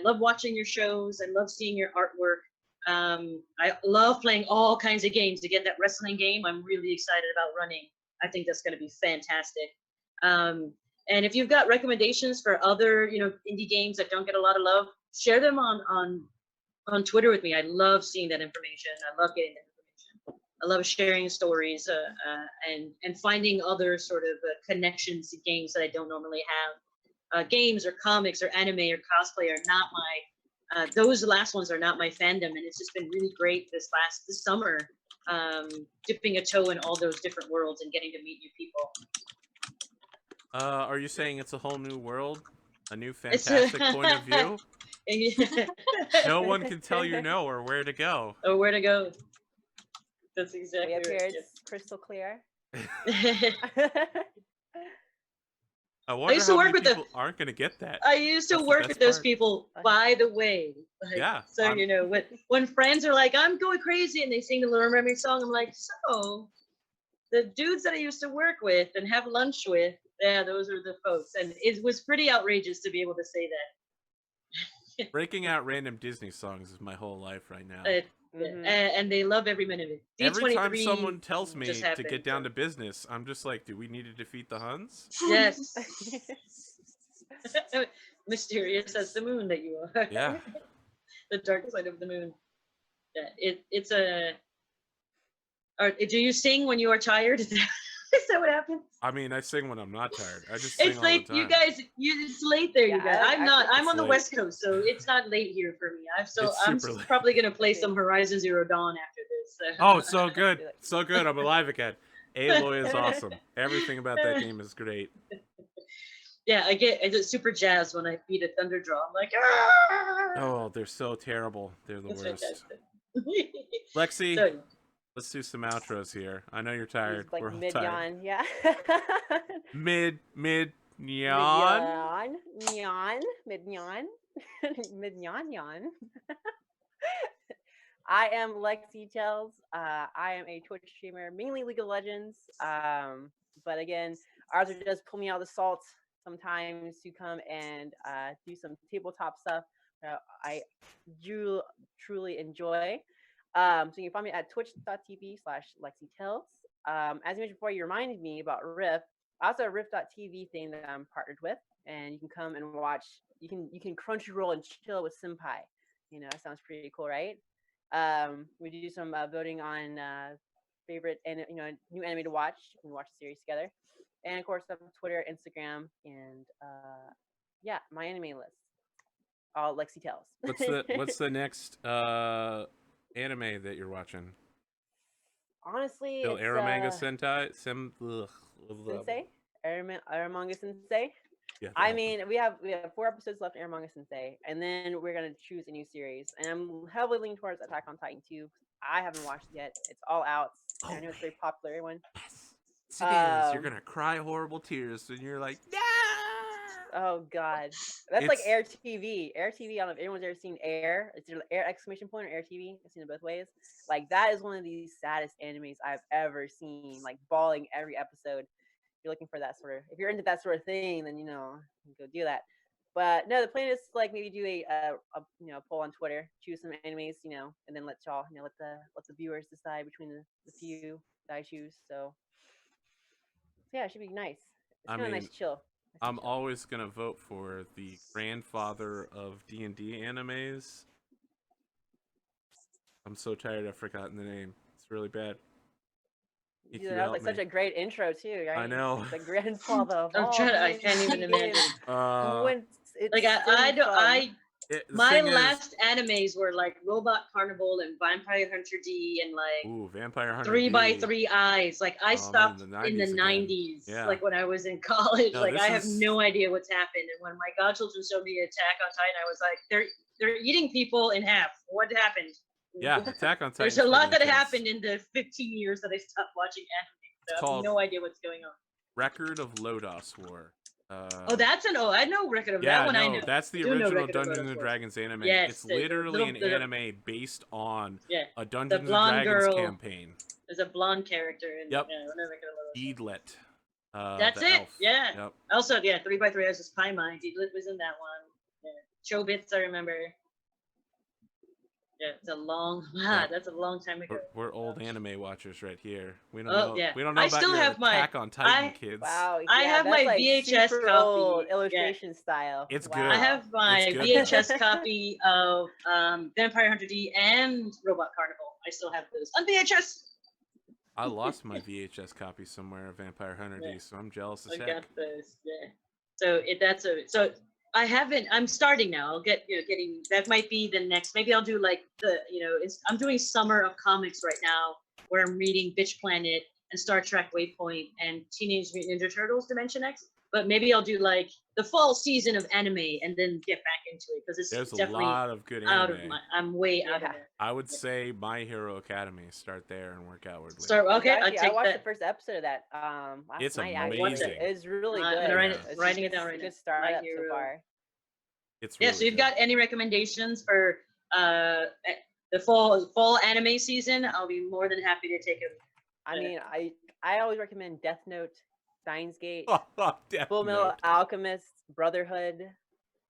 love watching your shows. I love seeing your artwork. I love playing all kinds of games. Again, that wrestling game, I'm really excited about running. I think that's going to be fantastic. And if you've got recommendations for other, indie games that don't get a lot of love, share them on Twitter with me. I love seeing that information. I love getting that information. I love sharing stories and finding other sort of connections to games that I don't normally have. Games or comics or anime or cosplay are not my, those last ones are not my fandom. And it's just been really great this summer, dipping a toe in all those different worlds and getting to meet new people. Are you saying it's a whole new world? A new fantastic point of view? No one can tell you no or where to go. Or where to go. That's exactly up right. here, it's crystal clear. I wonder used to how work many with them. people aren't going to get that. I used to work with those people, by the way. Like, yeah. So, when friends are like, I'm going crazy, and they sing the Little Mermaid song, I'm like, so, the dudes that I used to work with and have lunch with, yeah, those are the folks. And it was pretty outrageous to be able to say that. Breaking out random Disney songs is my whole life right now. And they love every minute of it. Every time someone tells me to get down to business, I'm just like, do we need to defeat the Huns? Yes. Mysterious as the moon that you are. Yeah. The dark side of the moon. Yeah, it's a... do you sing when you are tired? Is that what happens? I mean, I sing when I'm not tired. I just sing it's all late, the time. you guys. It's late there, you guys. I'm not. I'm on the late. West Coast, so it's not late here for me. I'm late. probably gonna play some Horizon Zero Dawn after this. So. Oh, it's so good, so good. I'm alive again. Aloy is awesome. Everything about that game is great. Yeah, I get super jazzed when I beat a Thunder Draw. I'm like, ah! Oh, they're so terrible. They're the It's worst. fantastic. Lexi. So, let's do some outros here. I know you're tired. Like We're all mid tired. yawn, yeah. Mid yawn, yawn, mid yawn, mid yawn. I am Lexitails. I am a Twitch streamer, mainly League of Legends. But again, Arthur does pull me out of the salt sometimes to come and do some tabletop stuff that I do truly enjoy. So you can find me at twitch.tv/LexiTales. As you mentioned before, you reminded me about Rift. I also have a Rift.tv thing that I'm partnered with, and you can come and watch. You can Crunchyroll and chill with Senpai. That sounds pretty cool, right? We do some voting on favorite and new anime to watch. We can watch the series together, and of course, I have Twitter, Instagram, and yeah, my anime list. All Lexi tells. What's the next anime that you're watching? Honestly, Still it's Aramanga Sentai? Sensei? Aramanga Sensei? Yeah, I mean, we have 4 episodes left in Aramanga Sensei, and then we're gonna choose a new series. And I'm heavily leaning towards Attack on Titan 2. I haven't watched it yet. It's all out. I know it's a very popular one. Yes. Yes, it is. You're gonna cry horrible tears, and you're like, no. Oh God, that's like Air TV. Air TV. I don't know if anyone's ever seen Air. It's either Air exclamation point or Air TV. I've seen it both ways. Like that is one of the saddest animes I've ever seen. Like bawling every episode. If you're looking for that sort of, if you're into that sort of thing, then you go do that. But no, the plan is to like maybe do a poll on Twitter, choose some animes, and then let y'all let the viewers decide between the few that I choose. So yeah, it should be nice. It's kind of nice chill. I'm always gonna vote for the grandfather of D&D animes. I'm so tired I've forgotten the name. It's really bad. Yeah, that was like such a great intro too, right? I know. The grandfather of I'm trying. I can't even imagine. My last animes were like Robot Carnival and Vampire Hunter D and like Vampire Hunter 3x3 Eyes. Like I stopped in the 90s, yeah. Like when I was in college. No, like I have no idea what's happened. And when my godchildren showed me Attack on Titan, I was like, they're eating people in half. What happened? Yeah, Attack on Titan. There's a lot that happened in the 15 years that I stopped watching anime. So I have no idea what's going on. Record of Lodos War. I know Record of that one. I know. That's the original Dungeons and Dragons anime. Yes, it's literally an anime based on a Dungeons and blonde Dragons girl. campaign. There's a blonde character in Yep. Deedlit. That's it. Elf. Yeah. Yep. Also, 3x3 Eyes was Paimon. Deedlit was in that one. Yeah. Chobits, I remember. Yeah, it's a long. That's a long time ago. We're old anime watchers right here. We don't know. Yeah. We don't know I about still your have Attack on Titan, kids. Wow. I have my like VHS super copy. Old illustration style. It's wow. good. I have my VHS copy of Vampire Hunter D and Robot Carnival. I still have those on VHS. I lost my VHS copy somewhere of Vampire Hunter D, so I'm jealous as heck. I got those. Yeah. So I haven't. I'm starting now. I'll get getting. That might be the next. Maybe I'll do like I'm doing Summer of Comics right now, where I'm reading Bitch Planet and Star Trek Waypoint and Teenage Mutant Ninja Turtles Dimension X. But maybe I'll do like the fall season of anime and then get back into it because it's definitely a lot of good out anime. of I'm way out of it. I would say My Hero Academy. Start there and work outwardly. I watched the first episode of that last night. Amazing. It's really good. I'm writing it down right now. Good start up so far. It's really so you've got any recommendations for the fall anime season? I'll be more than happy to take them. I mean, I always recommend Death Note, Steins Gate, Death Full Metal Note. Alchemist, Brotherhood.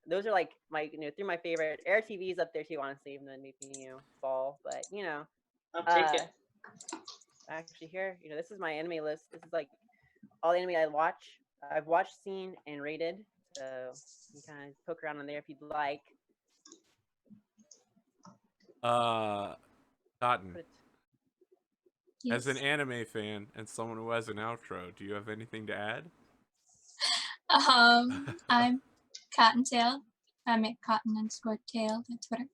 Those are like my three of my favorite. Air TV's up there too, honestly, even though maybe fall, but I'll take it. Actually, here, this is my anime list. This is like all the anime I've watched, seen, and rated. So you can kind of poke around on there if you'd like. Cotton. Yes. As an anime fan and someone who has an outro, do you have anything to add? I'm Cottontail. I'm at Cotton_tail on Twitter.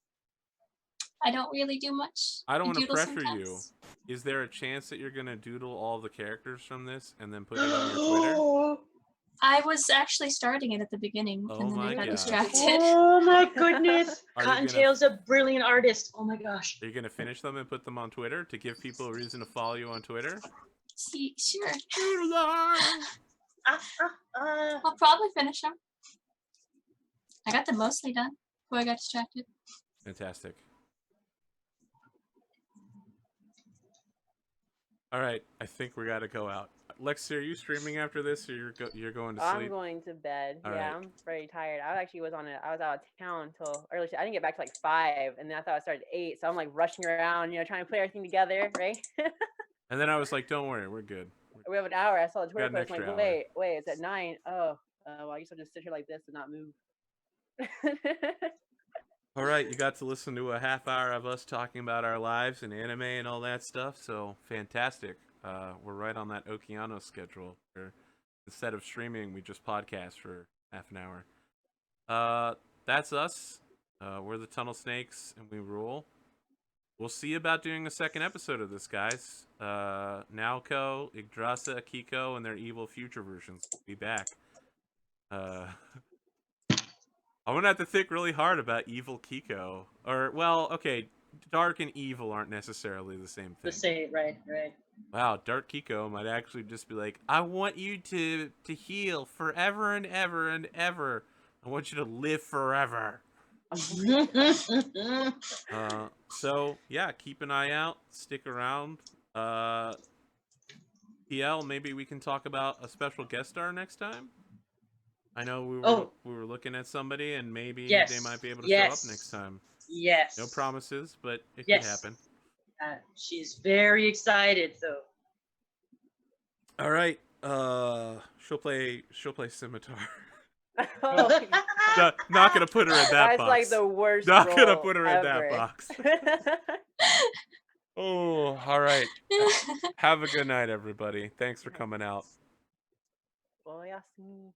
I don't really do much. I don't want to doodle pressure sometimes. you. Is there a chance that you're gonna doodle all the characters from this and then put it on your Twitter? I was actually starting it at the beginning, and then I got distracted. Oh my goodness! Cottontail's a brilliant artist. Oh my gosh. Are you gonna finish them and put them on Twitter to give people a reason to follow you on Twitter? See, sure. Doodler! I'll probably finish them. I got them mostly done before I got distracted. Fantastic. All right, I think we got to go out. Lexi, are you streaming after this, or you're going to I'm sleep? going to bed. All Yeah, right. I'm very tired. I was out of town until early. I didn't get back to like 5, and then I thought I started at 8. So I'm like rushing around, trying to put everything together, right? And then I was like, "Don't worry, we're good." We have an hour. I saw the We Twitter got an post. I'm extra like, hour. wait, it's at 9. Oh, well, I guess I'll just sit here like this and not move. All right, you got to listen to a half hour of us talking about our lives and anime and all that stuff. So fantastic. We're right on that Okeanos schedule. Where instead of streaming, we just podcast for half an hour. That's us. We're the Tunnel Snakes, and we rule. We'll see about doing a second episode of this, guys. Naoko, Yggdrasil, Akiko, and their evil future versions will be back. I'm gonna have to think really hard about evil Kiko. Or, well, okay, dark and evil aren't necessarily the same thing. The same, right. Wow, Dark Kiko might actually just be like, I want you to heal forever and ever and ever. I want you to live forever. So yeah, keep an eye out. Stick around. PL, maybe we can talk about a special guest star next time. I know we were looking at somebody, and maybe they might be able to show up next time. Yes. No promises, but it could happen. She's very excited, so. All right. She'll play Scimitar. Oh, Not gonna put her in that that's box. like the worst. Not gonna role put her in that ever. box. Oh, all right. Have a good night, everybody. Thanks for coming out. Oyasumi.